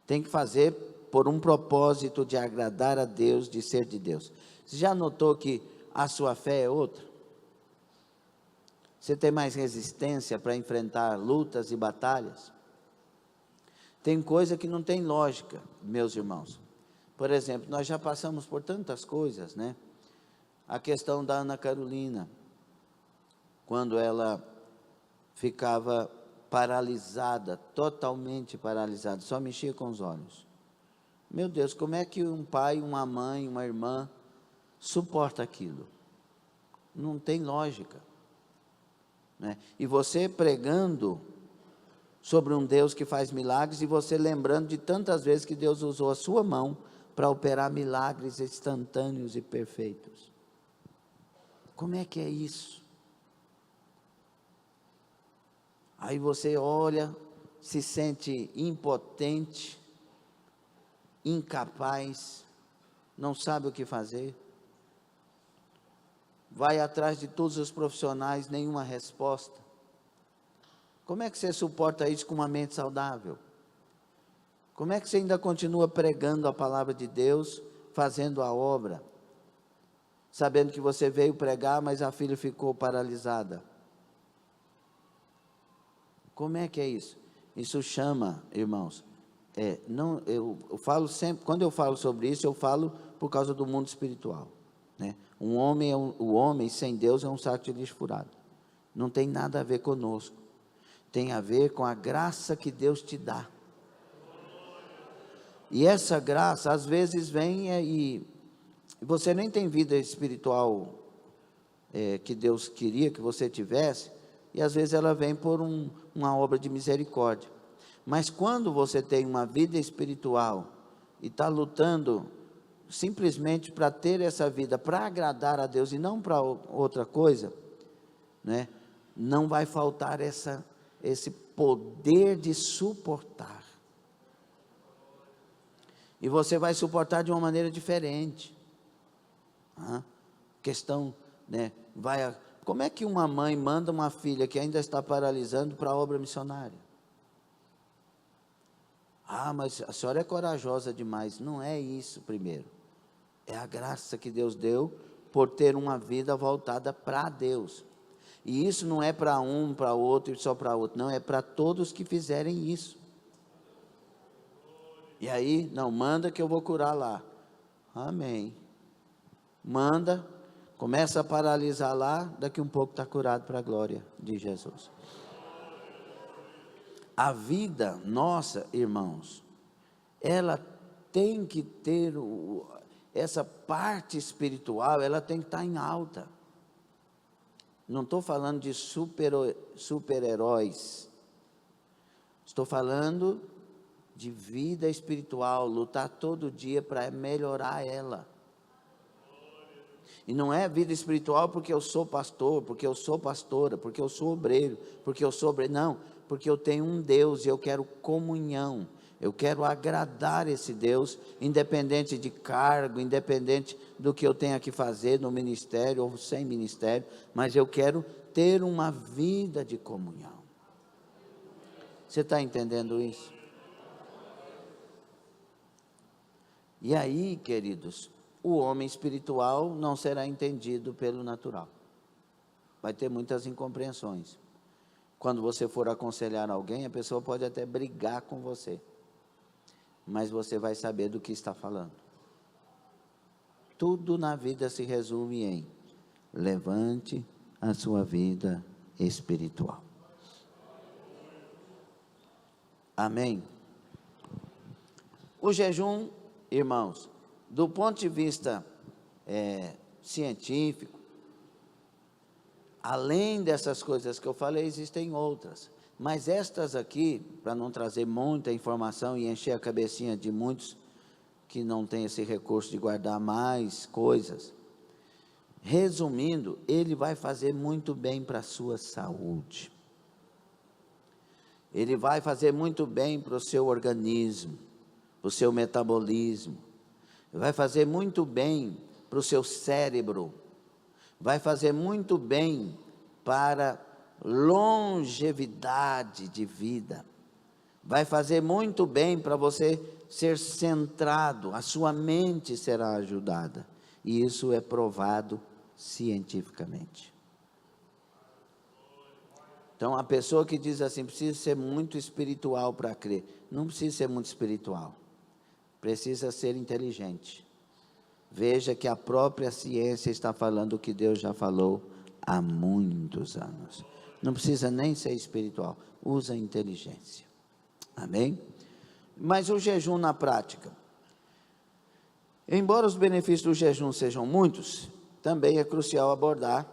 Tem que fazer por um propósito de agradar a Deus, de ser de Deus. Você já notou que a sua fé é outra? Você tem mais resistência para enfrentar lutas e batalhas? Tem coisa que não tem lógica, meus irmãos. Por exemplo, nós já passamos por tantas coisas, né? A questão da Ana Carolina, quando ela ficava paralisada, totalmente paralisada, só mexia com os olhos. Meu Deus, como é que um pai, uma mãe, uma irmã suporta aquilo? Não tem lógica, né? E você pregando sobre um Deus que faz milagres, e você lembrando de tantas vezes que Deus usou a sua mão para operar milagres instantâneos e perfeitos. Como é que é isso? Aí você olha, se sente impotente, incapaz, não sabe o que fazer, vai atrás de todos os profissionais, nenhuma resposta. Como é que você suporta isso com uma mente saudável? Como é que você ainda continua pregando a palavra de Deus, fazendo a obra, sabendo que você veio pregar, mas a filha ficou paralisada? Como é que é isso? Isso chama, irmãos, eu falo sempre, quando eu falo sobre isso, eu falo por causa do mundo espiritual, né? O homem sem Deus é um saco de lixo furado. Não tem nada a ver conosco. Tem a ver com a graça que Deus te dá. E essa graça, às vezes, vem e você nem tem vida espiritual que Deus queria que você tivesse, e às vezes ela vem por uma obra de misericórdia. Mas quando você tem uma vida espiritual e está lutando simplesmente para ter essa vida, para agradar a Deus e não para outra coisa, né? Não vai faltar esse poder de suportar. E você vai suportar de uma maneira diferente. Questão, né? Como é que uma mãe manda uma filha que ainda está paralisando para a obra missionária? Mas a senhora é corajosa demais. Não é isso primeiro. É a graça que Deus deu por ter uma vida voltada para Deus. E isso não é para um, para outro e só para outro. Não, é para todos que fizerem isso. E aí, não, manda que eu vou curar lá. Amém. Manda, começa a paralisar lá, daqui um pouco está curado para a glória de Jesus. A vida nossa, irmãos, ela tem que ter essa parte espiritual, ela tem que estar em alta. Não estou falando de super-heróis. Estou falando de vida espiritual, lutar todo dia para melhorar ela. E não é vida espiritual porque eu sou pastor, porque eu sou pastora, porque eu sou obreiro, não, porque eu tenho um Deus e eu quero comunhão. Eu quero agradar esse Deus, independente de cargo, independente do que eu tenha que fazer no ministério ou sem ministério, mas eu quero ter uma vida de comunhão. Você está entendendo isso? E aí, queridos, o homem espiritual não será entendido pelo natural. Vai ter muitas incompreensões. Quando você for aconselhar alguém, a pessoa pode até brigar com você, mas você vai saber do que está falando. Tudo na vida se resume em: levante a sua vida espiritual. Amém? O jejum, irmãos, do ponto de vista científico, Além dessas coisas que eu falei, existem outras. Mas estas aqui, para não trazer muita informação e encher a cabecinha de muitos que não têm esse recurso de guardar mais coisas, resumindo, ele vai fazer muito bem para a sua saúde. Ele vai fazer muito bem para o seu organismo, para o seu metabolismo. Vai fazer muito bem para o seu cérebro. Vai fazer muito bem para longevidade de vida. Vai fazer muito bem para você ser centrado, a sua mente será ajudada. E isso é provado cientificamente. Então, a pessoa que diz assim, precisa ser muito espiritual para crer. Não precisa ser muito espiritual. Precisa ser inteligente. Veja que a própria ciência está falando o que Deus já falou há muitos anos. Não precisa nem ser espiritual. Usa a inteligência. Amém? Mas o jejum na prática. Embora os benefícios do jejum sejam muitos, também é crucial abordar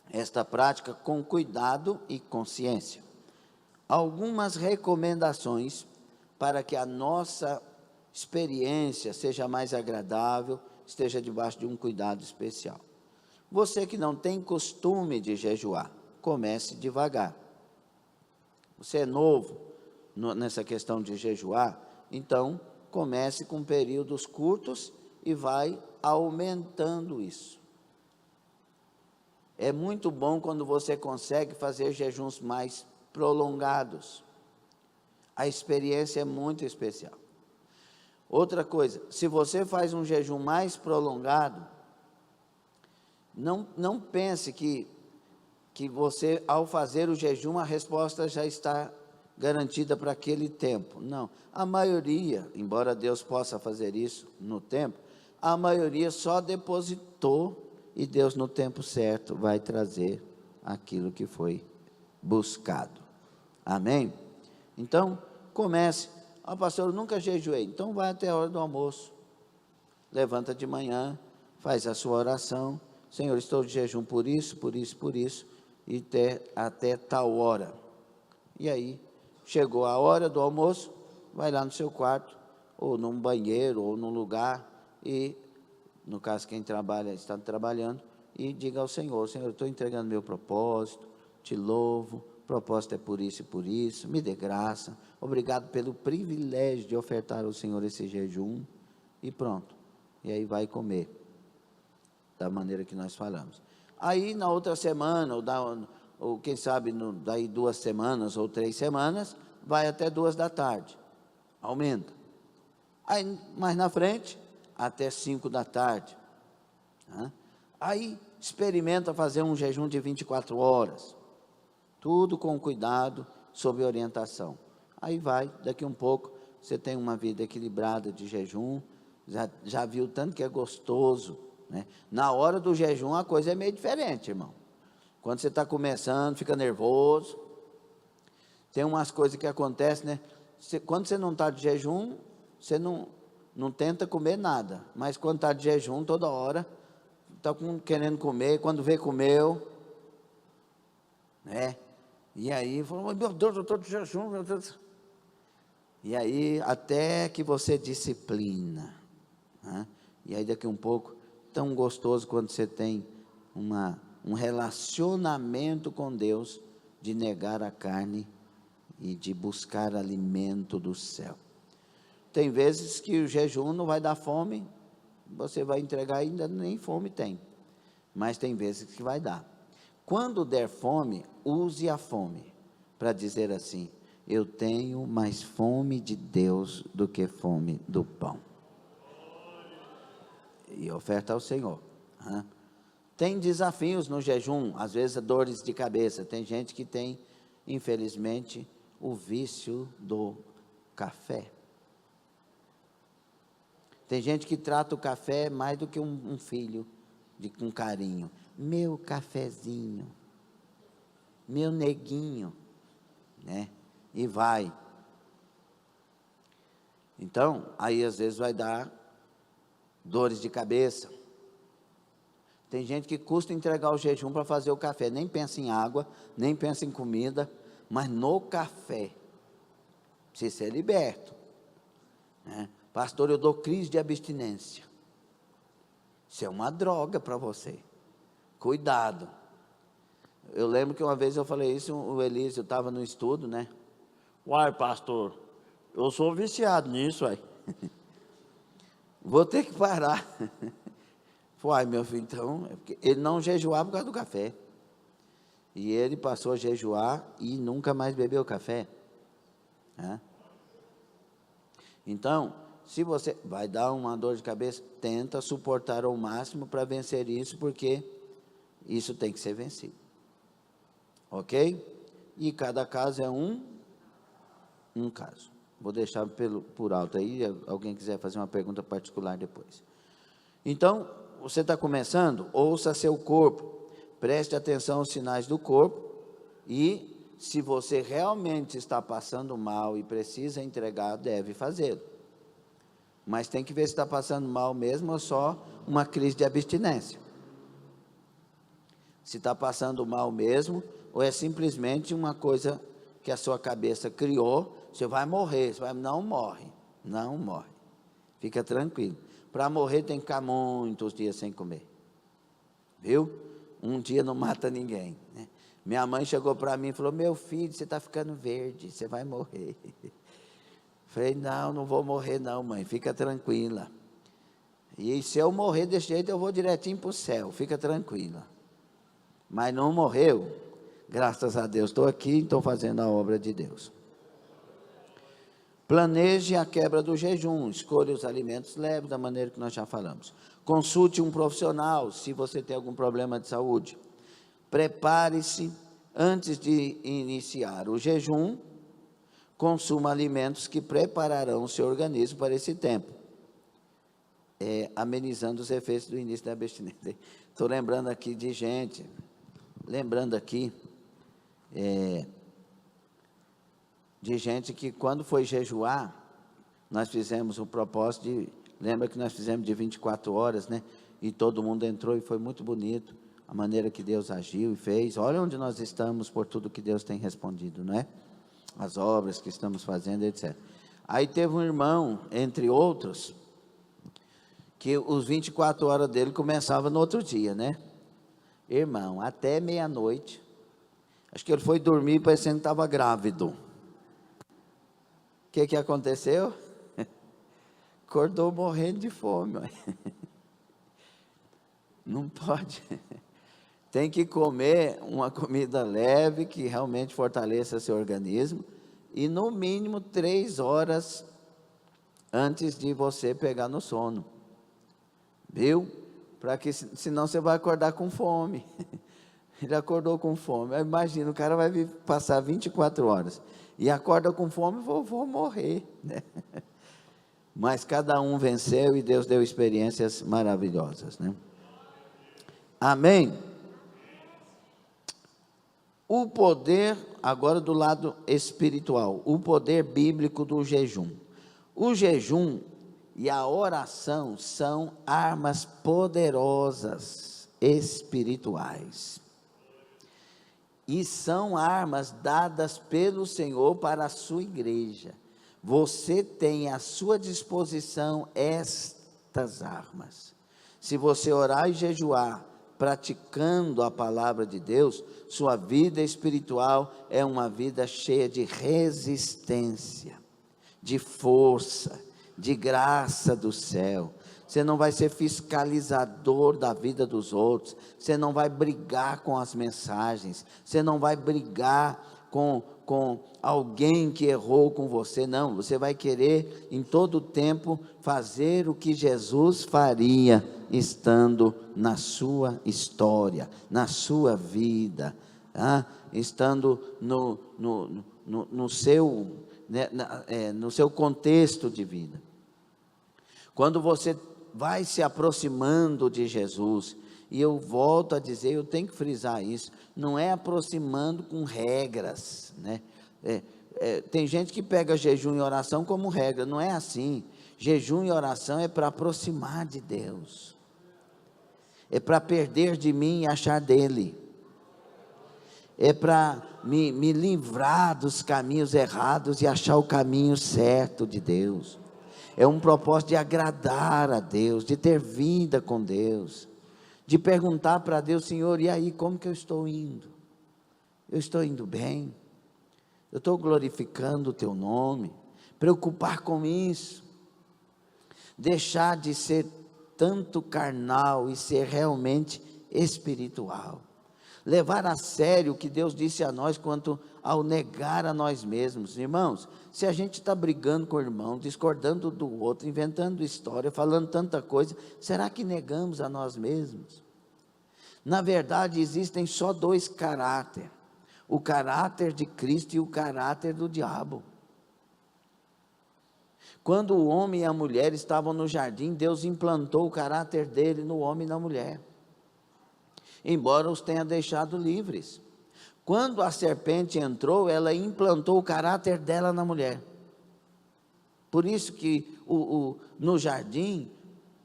esta prática com cuidado e consciência. Algumas recomendações para que a nossa experiência seja mais agradável, esteja debaixo de um cuidado especial. Você que não tem costume de jejuar, comece devagar. Você é novo nessa questão de jejuar, então comece com períodos curtos e vai aumentando isso. É muito bom quando você consegue fazer jejuns mais prolongados. A experiência é muito especial. Outra coisa, se você faz um jejum mais prolongado, não pense que você, ao fazer o jejum, a resposta já está garantida para aquele tempo. Não, a maioria, embora Deus possa fazer isso no tempo, a maioria só depositou e Deus no tempo certo vai trazer aquilo que foi buscado. Amém? Então, comece. Pastor, eu nunca jejuei. Então vai até a hora do almoço. Levanta de manhã, faz a sua oração. Senhor, estou de jejum por isso, por isso, por isso, e até tal hora. E aí, chegou a hora do almoço, vai lá no seu quarto, ou num banheiro, ou num lugar, e, no caso, quem trabalha, está trabalhando, e diga ao Senhor, Senhor, eu estou entregando meu propósito, te louvo, o propósito é por isso e por isso, me dê graça, obrigado pelo privilégio de ofertar ao Senhor esse jejum, e pronto, e aí vai comer, da maneira que nós falamos. Aí, na outra semana, ou quem sabe, daí 2 semanas ou 3 semanas, vai até 2 da tarde, aumenta. Aí, mais na frente, até 5 da tarde. Aí, experimenta fazer um jejum de 24 horas, tudo com cuidado, sob orientação. Aí vai, daqui um pouco, você tem uma vida equilibrada de jejum, já viu tanto que é gostoso, né? Na hora do jejum a coisa é meio diferente, irmão. Quando você está começando, fica nervoso, tem umas coisas que acontecem, né? Quando você não está de jejum, você não tenta comer nada, mas quando está de jejum, toda hora, está querendo comer, quando vê, comeu, né? E aí, falou, meu Deus, eu estou de jejum, meu Deus. E aí, até que você disciplina, né? E aí daqui um pouco, tão gostoso quando você tem um relacionamento com Deus, de negar a carne e de buscar alimento do céu. Tem vezes que o jejum não vai dar fome, você vai entregar e ainda nem fome tem, mas tem vezes que vai dar. Quando der fome, use a fome para dizer assim, eu tenho mais fome de Deus do que fome do pão. E oferta ao Senhor. Tem desafios no jejum, às vezes dores de cabeça. Tem gente que tem, infelizmente, o vício do café. Tem gente que trata o café mais do que um filho, com carinho. Meu cafezinho, meu neguinho, né? E vai. Então, aí às vezes vai dar dores de cabeça. Tem gente que custa entregar o jejum para fazer o café, nem pensa em água, nem pensa em comida, mas no café, precisa ser liberto, né? Pastor, eu dou crise de abstinência. Isso é uma droga para você, cuidado. Eu lembro que uma vez eu falei isso, o Elísio estava no estudo, né? Uai, pastor, eu sou viciado nisso, aí. Vou ter que parar. Uai, meu filho, então, ele não jejuava por causa do café. E ele passou a jejuar e nunca mais bebeu café, né? Então, se você vai dar uma dor de cabeça, tenta suportar ao máximo para vencer isso, porque isso tem que ser vencido. Ok? E cada caso é um caso. Vou deixar por alto aí, alguém quiser fazer uma pergunta particular depois. Então, você está começando, ouça seu corpo, preste atenção aos sinais do corpo, e se você realmente está passando mal e precisa entregar, deve fazê-lo. Mas tem que ver se está passando mal mesmo ou só uma crise de abstinência. Se está passando mal mesmo, ou é simplesmente uma coisa que a sua cabeça criou, você vai morrer, não morre, não morre, fica tranquilo. Para morrer tem que ficar muitos dias sem comer, viu? Um dia não mata ninguém, né? Minha mãe chegou para mim e falou, meu filho, você está ficando verde, você vai morrer. Falei, não vou morrer não, mãe, fica tranquila. E se eu morrer desse jeito, eu vou direitinho para o céu, fica tranquila. Mas não morreu, graças a Deus, estou aqui e estou fazendo a obra de Deus. Planeje a quebra do jejum, escolha os alimentos leves, da maneira que nós já falamos. Consulte um profissional, se você tem algum problema de saúde. Prepare-se antes de iniciar o jejum, consuma alimentos que prepararão o seu organismo para esse tempo, amenizando os efeitos do início da abstinência. Estou lembrando aqui de gente, de gente que quando foi jejuar, nós fizemos um propósito lembra que nós fizemos de 24 horas, né? E todo mundo entrou e foi muito bonito, a maneira que Deus agiu e fez. Olha onde nós estamos por tudo que Deus tem respondido, não é? As obras que estamos fazendo, etc. Aí teve um irmão, entre outros, que os 24 horas dele começavam no outro dia, né? Irmão, até meia-noite, acho que ele foi dormir parecendo que estava grávido. O que aconteceu? Acordou morrendo de fome. Não pode. Tem que comer uma comida leve, que realmente fortaleça seu organismo, e no mínimo 3 horas antes de você pegar no sono. Viu? Para que, senão você vai acordar com fome. Ele acordou com fome. Imagina, o cara vai passar 24 horas e acorda com fome, vou morrer, né? Mas cada um venceu e Deus deu experiências maravilhosas, né? Amém? O poder, agora do lado espiritual, o poder bíblico do jejum. O jejum e a oração são armas poderosas espirituais. E são armas dadas pelo Senhor para a sua igreja. Você tem à sua disposição estas armas. Se você orar e jejuar, praticando a palavra de Deus, sua vida espiritual é uma vida cheia de resistência, de força, de graça do céu. Você não vai ser fiscalizador da vida dos outros, você não vai brigar com as mensagens, você não vai brigar com alguém que errou com você, não, você vai querer em todo tempo fazer o que Jesus faria, estando na sua história, na sua vida, estando no seu, né, no seu contexto de vida. Quando você vai se aproximando de Jesus, e eu volto a dizer, eu tenho que frisar isso, não é aproximando com regras, né? Tem gente que pega jejum e oração como regra, não é assim. Jejum e oração é para aproximar de Deus, é para perder de mim e achar dele, é para me livrar dos caminhos errados e achar o caminho certo de Deus. É um propósito de agradar a Deus, de ter vida com Deus, de perguntar para Deus: Senhor, e aí, como que eu estou indo? Eu estou indo bem? Eu estou glorificando o teu nome? Preocupar com isso, deixar de ser tanto carnal e ser realmente espiritual, levar a sério o que Deus disse a nós quanto ao negar a nós mesmos. Irmãos, se a gente está brigando com o irmão, discordando do outro, inventando história, falando tanta coisa, será que negamos a nós mesmos? Na verdade, existem só dois caráteres: o caráter de Cristo e o caráter do diabo. Quando o homem e a mulher estavam no jardim, Deus implantou o caráter dele no homem e na mulher, embora os tenha deixado livres. Quando a serpente entrou, ela implantou o caráter dela na mulher. Por isso que no jardim,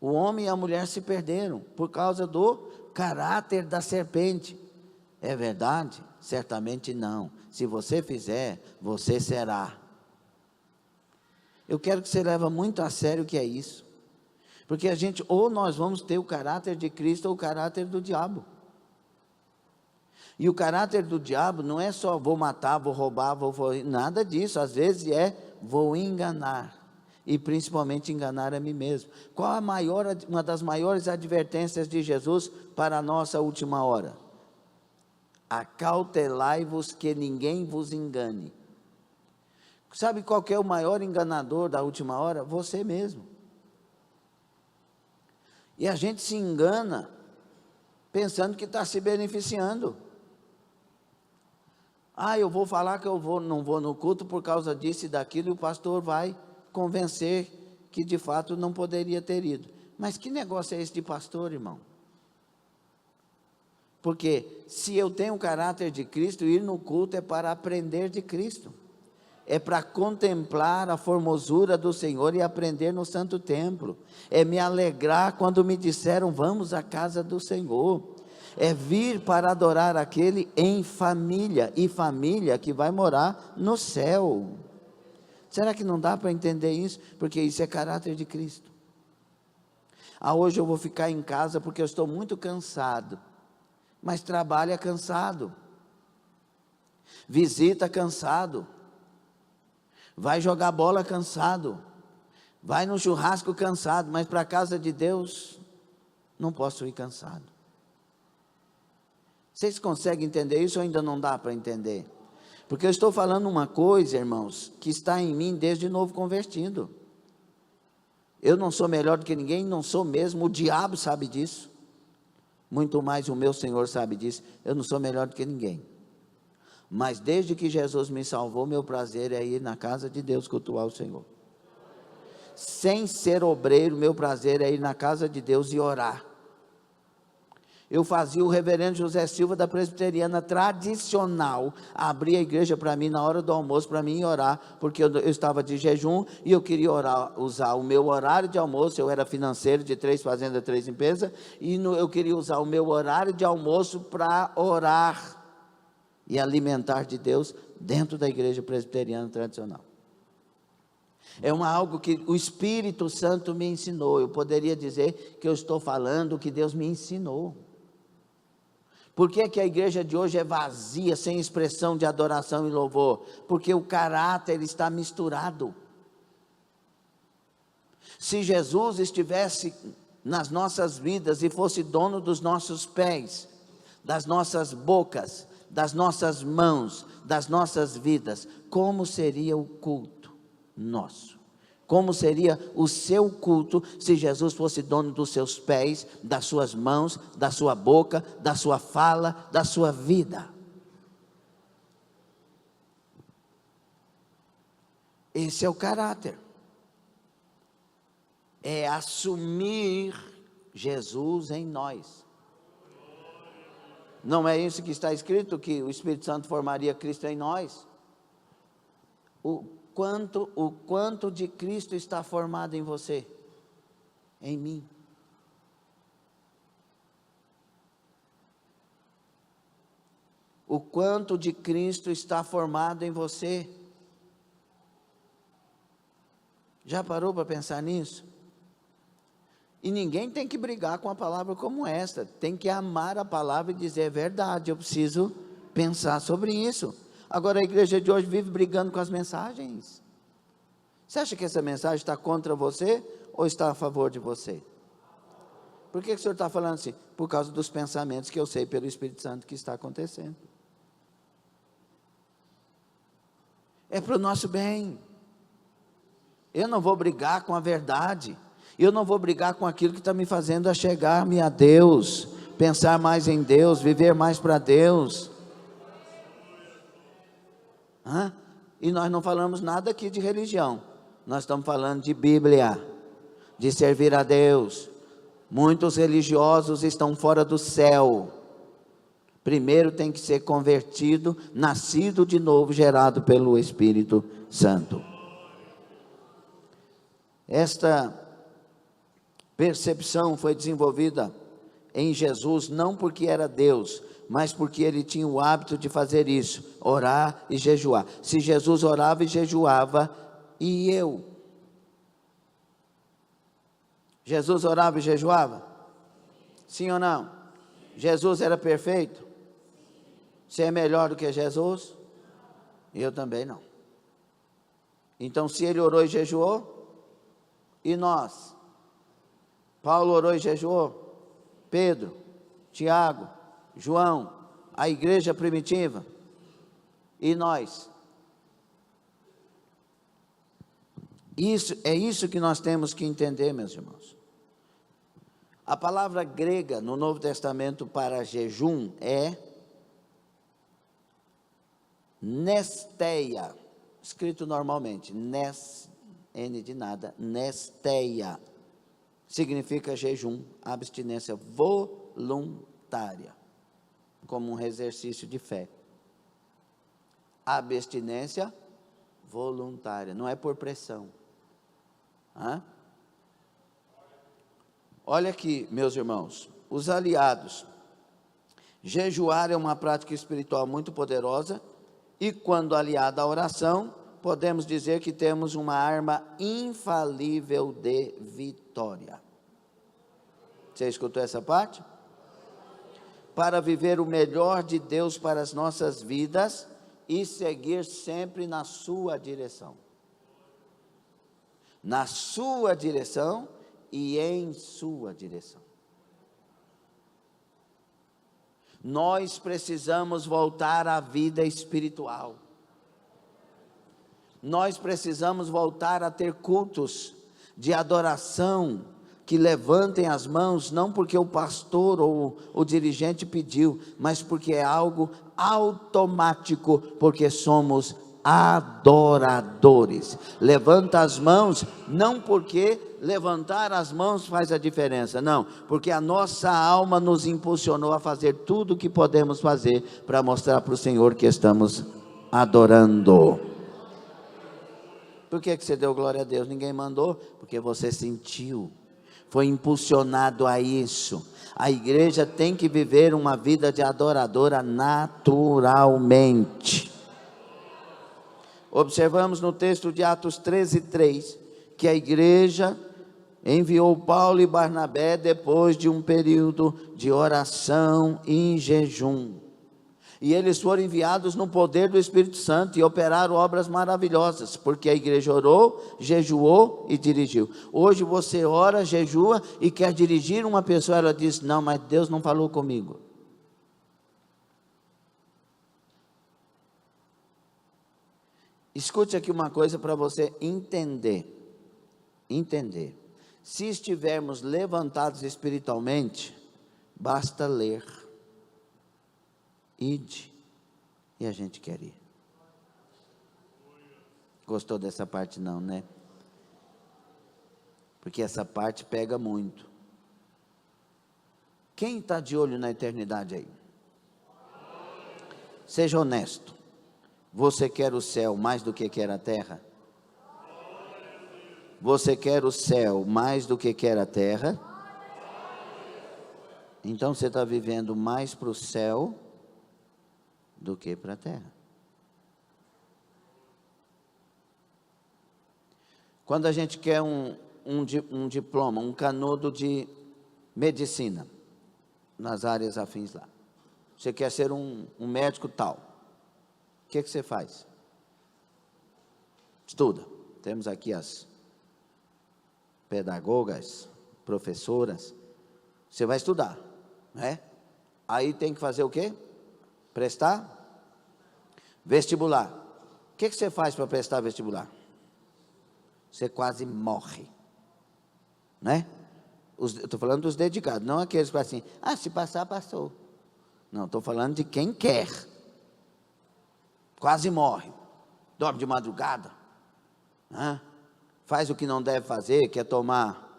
o homem e a mulher se perderam, por causa do caráter da serpente. É verdade? Certamente não. Se você fizer, você será. Eu quero que você leve muito a sério o que é isso, porque a gente, ou nós vamos ter o caráter de Cristo ou o caráter do diabo. E o caráter do diabo não é só vou matar, vou roubar, nada disso. Às vezes vou enganar, e principalmente enganar a mim mesmo. Qual uma das maiores advertências de Jesus para a nossa última hora? Acautelai-vos que ninguém vos engane. Sabe qual que é o maior enganador da última hora? Você mesmo. E a gente se engana pensando que está se beneficiando. Eu vou falar que não vou no culto por causa disso e daquilo, e o pastor vai convencer que de fato não poderia ter ido. Mas que negócio é esse de pastor, irmão? Porque se eu tenho o caráter de Cristo, ir no culto é para aprender de Cristo, é para contemplar a formosura do Senhor e aprender no santo templo, é me alegrar quando me disseram vamos à casa do Senhor, é vir para adorar aquele em família, e família que vai morar no céu. Será que não dá para entender isso? Porque isso é caráter de Cristo. Hoje eu vou ficar em casa porque eu estou muito cansado, mas trabalha cansado, visita cansado, vai jogar bola cansado, vai no churrasco cansado, mas para a casa de Deus não posso ir cansado. Vocês conseguem entender isso ou ainda não dá para entender? Porque eu estou falando uma coisa, irmãos, que está em mim desde novo convertido. Eu não sou melhor do que ninguém, não sou mesmo, o diabo sabe disso, muito mais o meu Senhor sabe disso. Eu não sou melhor do que ninguém, mas desde que Jesus me salvou, meu prazer é ir na casa de Deus cultuar o Senhor. Sem ser obreiro, meu prazer é ir na casa de Deus e orar. Eu fazia o reverendo José Silva da presbiteriana tradicional, abria a igreja para mim na hora do almoço, para mim orar, porque eu estava de jejum, e eu queria usar o meu horário de almoço. Eu era financeiro de 3 fazendas, 3 empresas, e eu queria usar o meu horário de almoço para orar e alimentar de Deus dentro da igreja presbiteriana tradicional. É algo que o Espírito Santo me ensinou. Eu poderia dizer que eu estou falando o que Deus me ensinou. Por que que a igreja de hoje é vazia, sem expressão de adoração e louvor? Porque o caráter está misturado. Se Jesus estivesse nas nossas vidas e fosse dono dos nossos pés, das nossas bocas, das nossas mãos, das nossas vidas, como seria o culto nosso? Como seria o seu culto se Jesus fosse dono dos seus pés, das suas mãos, da sua boca, da sua fala, da sua vida? Esse é o caráter. É assumir Jesus em nós. Não é isso que está escrito, que o Espírito Santo formaria Cristo em nós? O quanto de Cristo está formado em você? Em mim. o quanto de Cristo está formado em você. Já parou para pensar nisso? E ninguém tem que brigar com a palavra como esta, tem que amar a palavra e dizer: é verdade, eu preciso pensar sobre isso. Agora a igreja de hoje vive brigando com as mensagens. Você acha que essa mensagem está contra você ou está a favor de você? Por que o senhor está falando assim? Por causa dos pensamentos que eu sei pelo Espírito Santo que está acontecendo. É para o nosso bem. Eu não vou brigar com a verdade. Eu não vou brigar com aquilo que está me fazendo a chegar-me a Deus, pensar mais em Deus, viver mais para Deus. E nós não falamos nada aqui de religião. Nós estamos falando de Bíblia, de servir a Deus. Muitos religiosos estão fora do céu. Primeiro tem que ser convertido, nascido de novo, gerado pelo Espírito Santo. Esta percepção foi desenvolvida em Jesus, não porque era Deus, mas porque ele tinha o hábito de fazer isso, orar e jejuar. Se Jesus orava e jejuava, e eu? Jesus orava e jejuava? Sim ou não? Jesus era perfeito? Você é melhor do que Jesus? Eu também não. Então, se ele orou e jejuou, e nós? Paulo orou e jejuou? Pedro, Tiago, João, a igreja primitiva, e nós? É isso que nós temos que entender, meus irmãos. A palavra grega no Novo Testamento para jejum é nesteia, escrito normalmente, N de nada, nesteia, significa jejum, abstinência voluntária, como um exercício de fé. Abstinência voluntária, não é por pressão. Olha aqui, meus irmãos, os aliados. Jejuar é uma prática espiritual muito poderosa, e quando aliada à oração, podemos dizer que temos uma arma infalível de vitória. Você escutou essa parte? Para viver o melhor de Deus para as nossas vidas e seguir sempre na sua direção. Na sua direção e em sua direção. Nós precisamos voltar à vida espiritual. Nós precisamos voltar a ter cultos de adoração, que levantem as mãos, não porque o pastor ou o dirigente pediu, mas porque é algo automático, porque somos adoradores. Levanta as mãos, não porque levantar as mãos faz a diferença, não, porque a nossa alma nos impulsionou a fazer tudo o que podemos fazer, para mostrar para o Senhor que estamos adorando. Por que você deu glória a Deus? Ninguém mandou, porque você sentiu, foi impulsionado a isso. A igreja tem que viver uma vida de adoradora naturalmente. Observamos no texto de Atos 13:3, que a igreja enviou Paulo e Barnabé depois de um período de oração e jejum. E eles foram enviados no poder do Espírito Santo e operaram obras maravilhosas, porque a igreja orou, jejuou e dirigiu. Hoje você ora, jejua e quer dirigir uma pessoa, ela diz: não, mas Deus não falou comigo. Escute aqui uma coisa para você entender. Se estivermos levantados espiritualmente, basta ler. Ide, e a gente quer ir. Gostou dessa parte não, né? Porque essa parte pega muito. Quem está de olho na eternidade aí? Seja honesto. Você quer o céu mais do que quer a terra? Você quer o céu mais do que quer a terra? Então você está vivendo mais para o céu do que para a terra. Quando a gente quer um diploma, um canudo de medicina, nas áreas afins lá, você quer ser um médico tal, o que você faz? Estuda. Temos aqui as pedagogas, professoras, você vai estudar, né? Aí tem que fazer o quê? Prestar vestibular. O que você faz para prestar vestibular? Você quase morre, né? Estou falando dos dedicados, não aqueles que assim, se passar, passou. Não, estou falando de quem quer. Quase morre, dorme de madrugada, né? Faz o que não deve fazer, quer tomar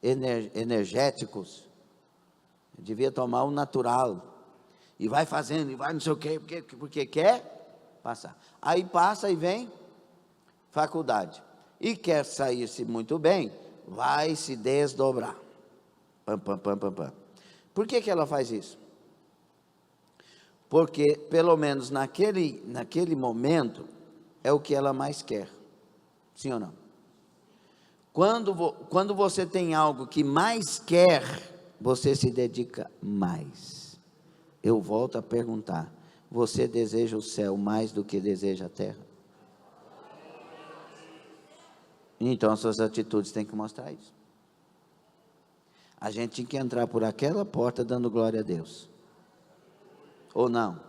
energéticos, devia tomar o natural, e vai fazendo, e vai não sei o quê, porque quer passar. Aí passa e vem faculdade, e quer sair-se muito bem, vai se desdobrar. Pam, pam, pam, pam, pam. Por que ela faz isso? Porque, pelo menos naquele momento, é o que ela mais quer. Sim ou não? Quando você tem algo que mais quer, você se dedica mais. Eu volto a perguntar, você deseja o céu mais do que deseja a terra? Então as suas atitudes têm que mostrar isso. A gente tinha que entrar por aquela porta dando glória a Deus. Ou não?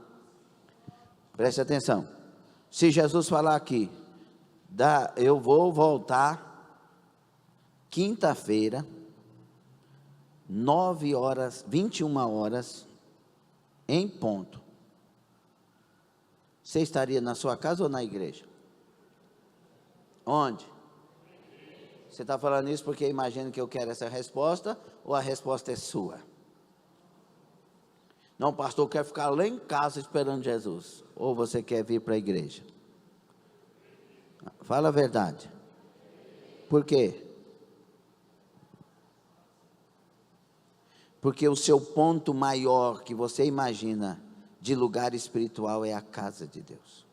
Preste atenção. Se Jesus falar aqui, eu vou voltar quinta-feira, 9 horas, 21 horas, em ponto. Você estaria na sua casa ou na igreja? Onde? Você está falando isso porque imagina que eu quero essa resposta, ou a resposta é sua? Não, pastor, eu quero ficar lá em casa esperando Jesus. Ou você quer vir para a igreja? Fala a verdade. Por quê? Porque o seu ponto maior que você imagina de lugar espiritual é a casa de Deus.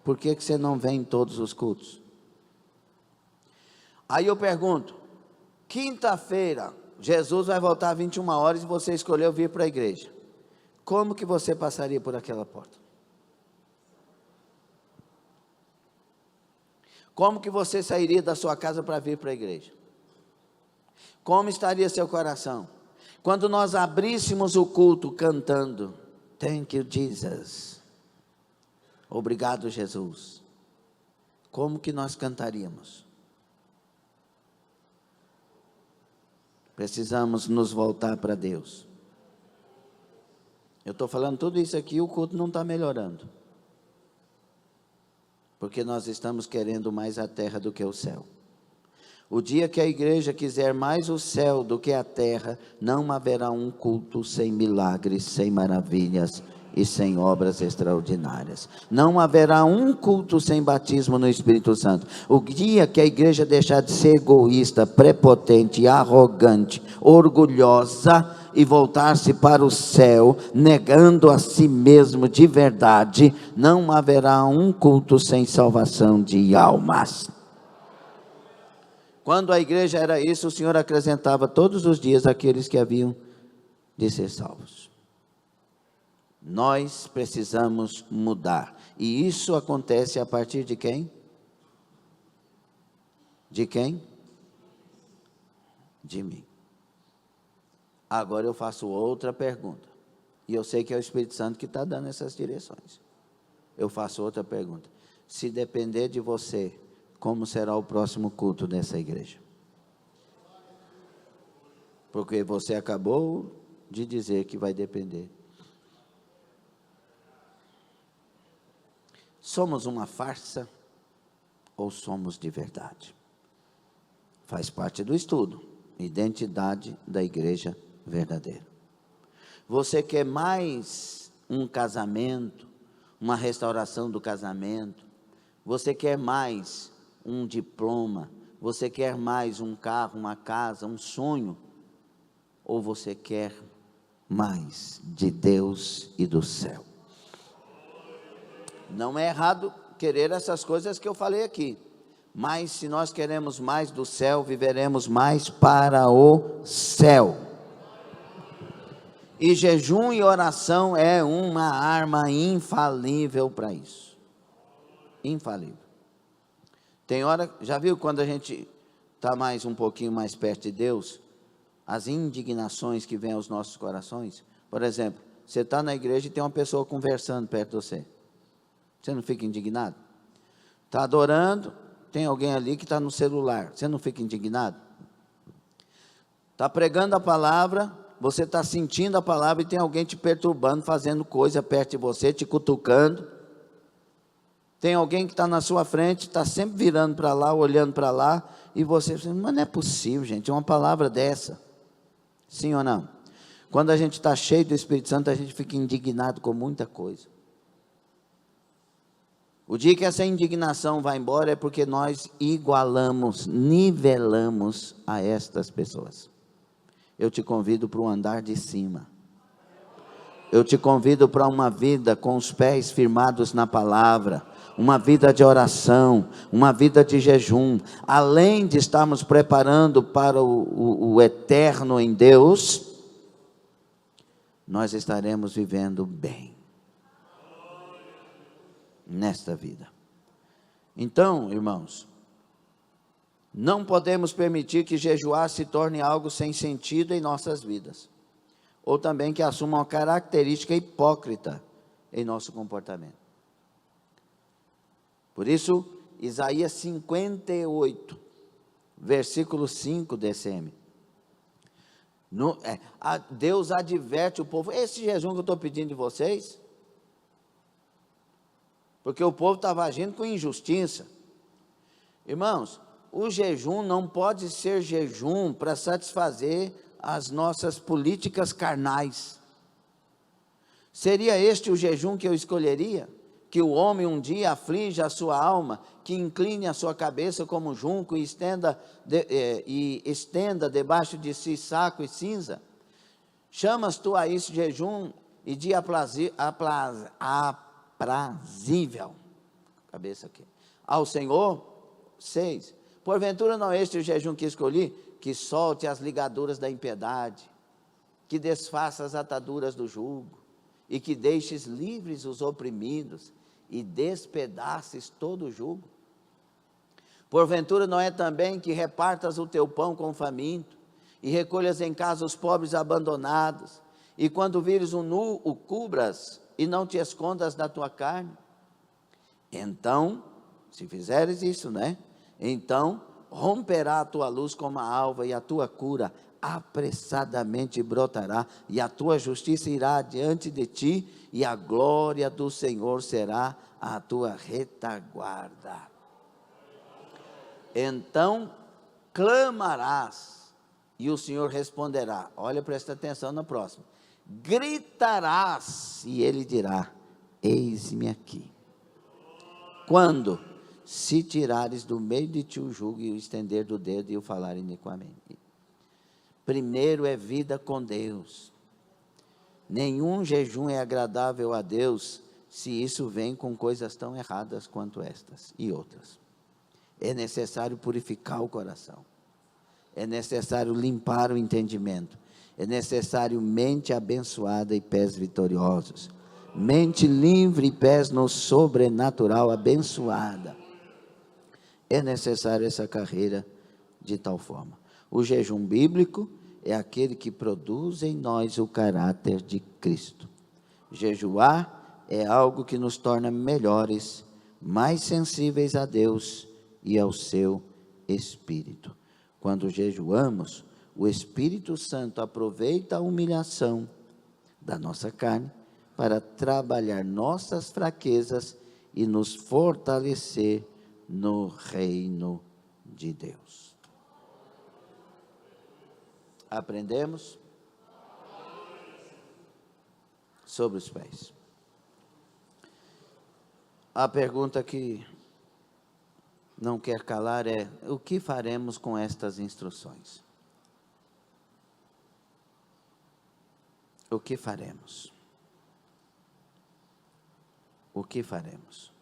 Por que você não vem em todos os cultos? Aí eu pergunto, quinta-feira, Jesus vai voltar às 21 horas e você escolheu vir para a igreja. Como que você passaria por aquela porta? Como que você sairia da sua casa para vir para a igreja? Como estaria seu coração? Quando nós abríssemos o culto cantando, Thank you, Jesus. Obrigado, Jesus. Como que nós cantaríamos? Precisamos nos voltar para Deus. Eu estou falando tudo isso aqui, o culto não está melhorando. Porque nós estamos querendo mais a terra do que o céu. O dia que a igreja quiser mais o céu do que a terra, não haverá um culto sem milagres, sem maravilhas e sem obras extraordinárias. Não haverá um culto sem batismo no Espírito Santo. O dia que a igreja deixar de ser egoísta, prepotente, arrogante, orgulhosa e voltar-se para o céu, negando a si mesmo de verdade, não haverá um culto sem salvação de almas. Quando a igreja era isso, o Senhor acrescentava todos os dias aqueles que haviam de ser salvos. Nós precisamos mudar. E isso acontece a partir de quem? De quem? De mim. Agora eu faço outra pergunta. E eu sei que é o Espírito Santo que está dando essas direções. Eu faço outra pergunta. Se depender de você, como será o próximo culto dessa igreja? Porque você acabou de dizer que vai depender. Somos uma farsa ou somos de verdade? Faz parte do estudo. Identidade da igreja verdadeira. Você quer mais um casamento, uma restauração do casamento? Você quer mais um diploma? Você quer mais um carro, uma casa, um sonho? Ou você quer mais de Deus e do céu? Não é errado querer essas coisas que eu falei aqui, mas se nós queremos mais do céu, viveremos mais para o céu. E jejum e oração é uma arma infalível para isso. Infalível. Tem hora, já viu quando a gente está um pouquinho mais perto de Deus, as indignações que vêm aos nossos corações? Por exemplo, você está na igreja e tem uma pessoa conversando perto de você. Você não fica indignado? Está adorando, tem alguém ali que está no celular. Você não fica indignado? Está pregando a palavra, você está sentindo a palavra e tem alguém te perturbando, fazendo coisa perto de você, te cutucando. Tem alguém que está na sua frente, está sempre virando para lá, olhando para lá, e você, mas não é possível, gente, uma palavra dessa. Sim ou não? Quando a gente está cheio do Espírito Santo, a gente fica indignado com muita coisa. O dia que essa indignação vai embora é porque nós igualamos, nivelamos a estas pessoas. Eu te convido para o andar de cima. Eu te convido para uma vida com os pés firmados na palavra, uma vida de oração, uma vida de jejum. Além de estarmos preparando para o eterno em Deus, nós estaremos vivendo bem nesta vida. Então, irmãos, não podemos permitir que jejuar se torne algo sem sentido em nossas vidas, ou também que assuma uma característica hipócrita em nosso comportamento. Por isso, Isaías 58, versículo 5, DCM. Deus adverte o povo, esse jejum que eu estou pedindo de vocês, porque o povo estava agindo com injustiça. Irmãos, o jejum não pode ser jejum para satisfazer as nossas políticas carnais. Seria este o jejum que eu escolheria? Que o homem um dia aflige a sua alma, que incline a sua cabeça como junco e estenda debaixo de si saco e cinza? Chamas tu a isso jejum e dia aprazível, cabeça aqui, ao Senhor? 6. Porventura não é este o jejum que escolhi? Que solte as ligaduras da impiedade, que desfaça as ataduras do jugo, e que deixes livres os oprimidos, e despedaces todo o jugo? Porventura não é também que repartas o teu pão com o faminto, e recolhas em casa os pobres abandonados, e quando vires o nu, o cubras, e não te escondas da tua carne? Então, se fizeres isso, então romperá a tua luz como a alva, e a tua cura apressadamente brotará, e a tua justiça irá diante de ti, e a glória do Senhor será a tua retaguarda. Então clamarás, e o Senhor responderá. Olha, presta atenção na próxima. Gritarás, e Ele dirá: eis-me aqui. Quando? Se tirares do meio de ti o jugo, e o estender do dedo, e o falar iniquamente. Primeiro é vida com Deus. Nenhum jejum é agradável a Deus, se isso vem com coisas tão erradas quanto estas e outras. É necessário purificar o coração. É necessário limpar o entendimento. É necessário mente abençoada e pés vitoriosos. Mente livre e pés no sobrenatural abençoada. É necessário essa carreira de tal forma. O jejum bíblico é aquele que produz em nós o caráter de Cristo. Jejuar é algo que nos torna melhores, mais sensíveis a Deus e ao seu Espírito. Quando jejuamos, o Espírito Santo aproveita a humilhação da nossa carne para trabalhar nossas fraquezas e nos fortalecer no reino de Deus. Aprendemos sobre os pés. A pergunta que não quer calar é: o que faremos com estas instruções? O que faremos? o que faremos?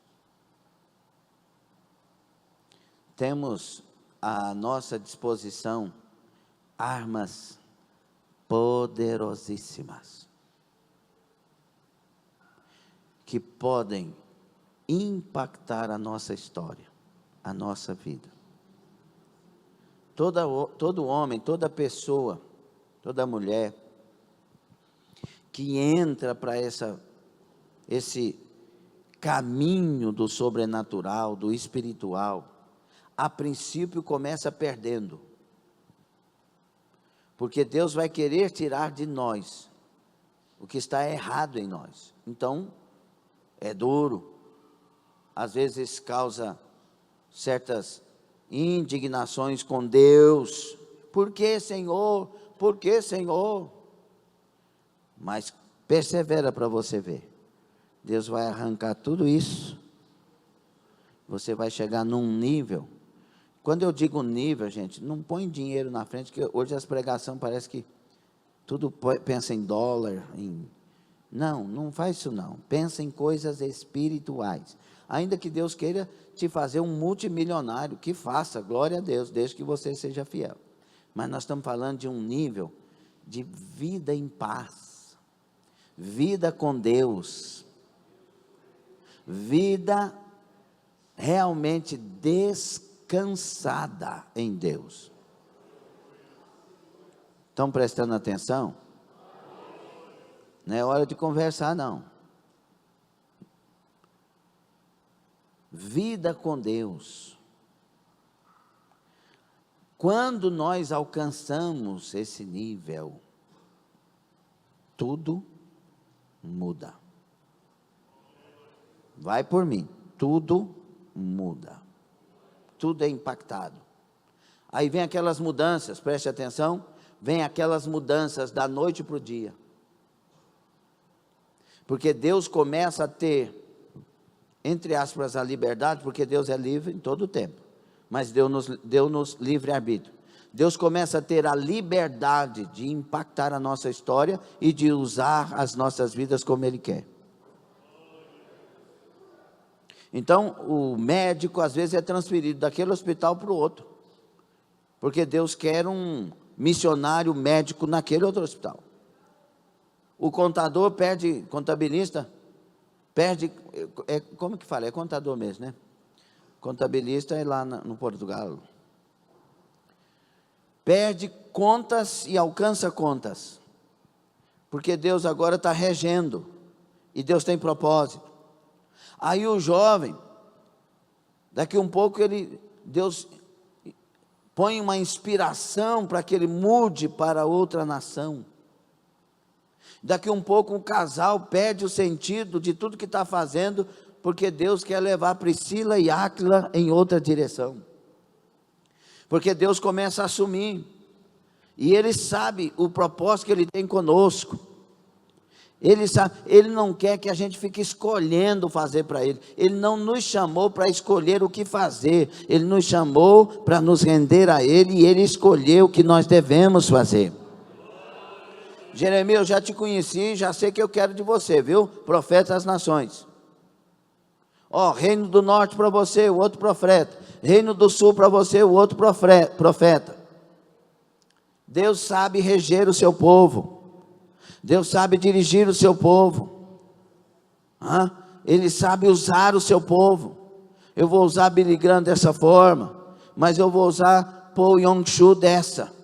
Temos à nossa disposição armas poderosíssimas que podem impactar a nossa história, a nossa vida. Todo homem, toda pessoa, toda mulher que entra para esse caminho do sobrenatural, do espiritual, a princípio começa perdendo, porque Deus vai querer tirar de nós o que está errado em nós. Então, é duro, às vezes causa certas indignações com Deus. Por que, Senhor? Por que, Senhor? Mas persevera para você ver. Deus vai arrancar tudo isso. Você vai chegar num nível. Quando eu digo nível, gente, não põe dinheiro na frente, que hoje as pregações parece que tudo pensa em dólar. Não faz isso não. Pensa em coisas espirituais. Ainda que Deus queira te fazer um multimilionário, que faça, glória a Deus, desde que você seja fiel. Mas nós estamos falando de um nível de vida em paz, vida com Deus, vida realmente descansada em Deus. Estão prestando atenção? Não é hora de conversar, não. Vida com Deus. Quando nós alcançamos esse nível, tudo muda. Vai por mim, tudo muda. Tudo é impactado. Aí vem aquelas mudanças, preste atenção, vem aquelas mudanças da noite para o dia. Porque Deus começa a ter, entre aspas, a liberdade, porque Deus é livre em todo o tempo, mas deu-nos livre-arbítrio. Deus começa a ter a liberdade de impactar a nossa história e de usar as nossas vidas como Ele quer. Então, o médico às vezes é transferido daquele hospital para o outro, porque Deus quer um missionário médico naquele outro hospital. O contador contabilista, como que fala? É contador mesmo, né? Contabilista é lá no Portugal. Perde contas e alcança contas, porque Deus agora está regendo, e Deus tem propósito. Aí o jovem, daqui um pouco Deus põe uma inspiração para que ele mude para outra nação. Daqui um pouco um casal perde o sentido de tudo que está fazendo, porque Deus quer levar Priscila e Áquila em outra direção. Porque Deus começa a assumir, e Ele sabe o propósito que Ele tem conosco. Ele sabe, Ele não quer que a gente fique escolhendo fazer para Ele. Ele não nos chamou para escolher o que fazer, Ele nos chamou para nos render a Ele, e Ele escolheu o que nós devemos fazer. Jeremias, eu já te conheci, já sei o que eu quero de você, viu? Profeta das nações. Reino do norte para você, o outro profeta. Reino do sul para você, o outro profeta. Deus sabe reger o seu povo. Deus sabe dirigir o seu povo. Ele sabe usar o seu povo. Eu vou usar Billy Graham dessa forma, mas eu vou usar Paul Yong-Shu dessa.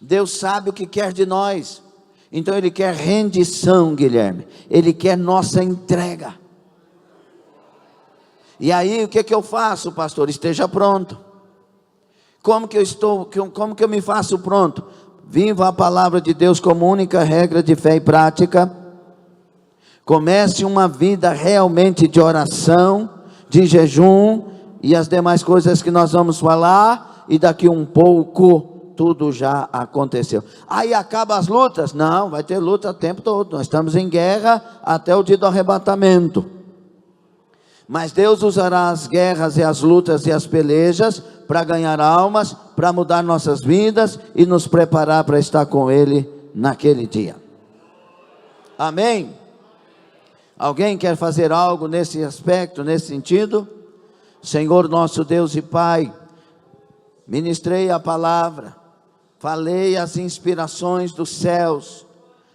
Deus sabe o que quer de nós. Então Ele quer rendição, Guilherme. Ele quer nossa entrega. E aí o que eu faço, pastor? Esteja pronto. Como que eu me faço pronto? Viva a palavra de Deus como única regra de fé e prática. Comece uma vida realmente de oração, de jejum e as demais coisas que nós vamos falar, e daqui um pouco tudo já aconteceu. Aí acaba as lutas? Não, vai ter luta o tempo todo. Nós estamos em guerra até o dia do arrebatamento. Mas Deus usará as guerras e as lutas e as pelejas para ganhar almas, para mudar nossas vidas e nos preparar para estar com Ele naquele dia. Amém? Alguém quer fazer algo nesse aspecto, nesse sentido? Senhor nosso Deus e Pai, ministrei a palavra, falei as inspirações dos céus,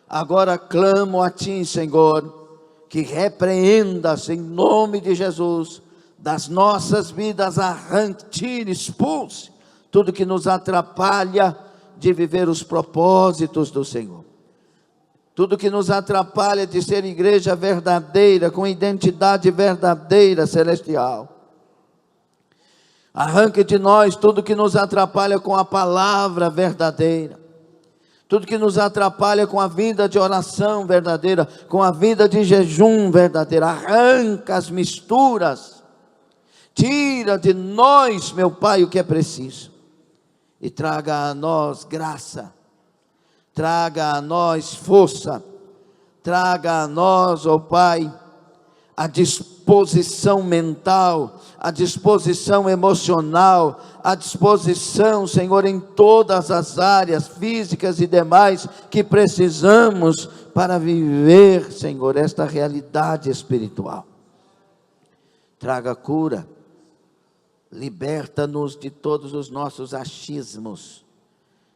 agora clamo a Ti, Senhor, que repreendas em nome de Jesus, das nossas vidas, arranque, tire, expulse tudo que nos atrapalha de viver os propósitos do Senhor. Tudo que nos atrapalha de ser igreja verdadeira, com identidade verdadeira, celestial. Arranque de nós tudo que nos atrapalha com a palavra verdadeira. Tudo que nos atrapalha com a vida de oração verdadeira, com a vida de jejum verdadeiro. Arranca as misturas. Tira de nós, meu Pai, o que é preciso. E traga a nós graça. Traga a nós força. Traga a nós, ó Pai, a disposição mental, a disposição emocional, a disposição, Senhor, em todas as áreas físicas e demais que precisamos para viver, Senhor, esta realidade espiritual. Traga cura, liberta-nos de todos os nossos achismos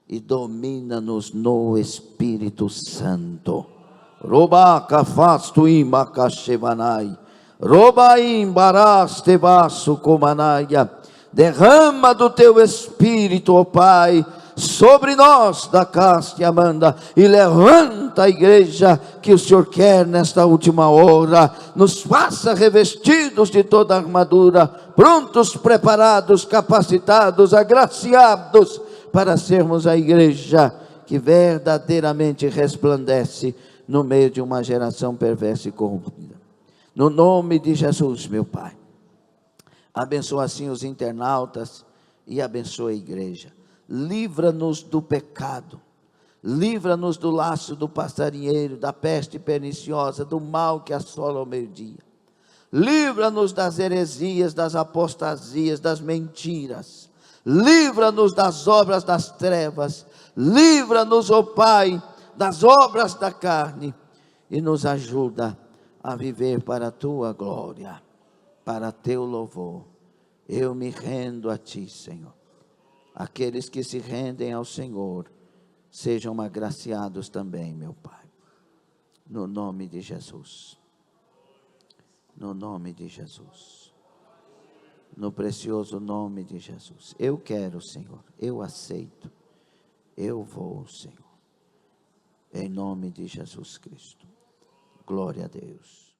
e domina-nos no Espírito Santo. Roba fastu imakashevanai. Roba imbaraste vaso comanaia. Derrama do teu Espírito, ó Pai, sobre nós da casa que amanda, e levanta a igreja que o Senhor quer nesta última hora. Nos faça revestidos de toda a armadura, prontos, preparados, capacitados, agraciados, para sermos a igreja que verdadeiramente resplandece no meio de uma geração perversa e corrompida. No nome de Jesus, meu Pai, abençoa assim os internautas e abençoa a igreja. Livra-nos do pecado, livra-nos do laço do passarinheiro, da peste perniciosa, do mal que assola ao meio-dia. Livra-nos das heresias, das apostasias, das mentiras. Livra-nos das obras das trevas. Livra-nos, ó Pai, das obras da carne, e nos ajuda a viver para a Tua glória, para Teu louvor. Eu me rendo a Ti, Senhor. Aqueles que se rendem ao Senhor, sejam agraciados também, meu Pai. No nome de Jesus. No nome de Jesus. No precioso nome de Jesus. Eu quero, Senhor. Eu aceito. Eu vou, Senhor. Em nome de Jesus Cristo. Glória a Deus.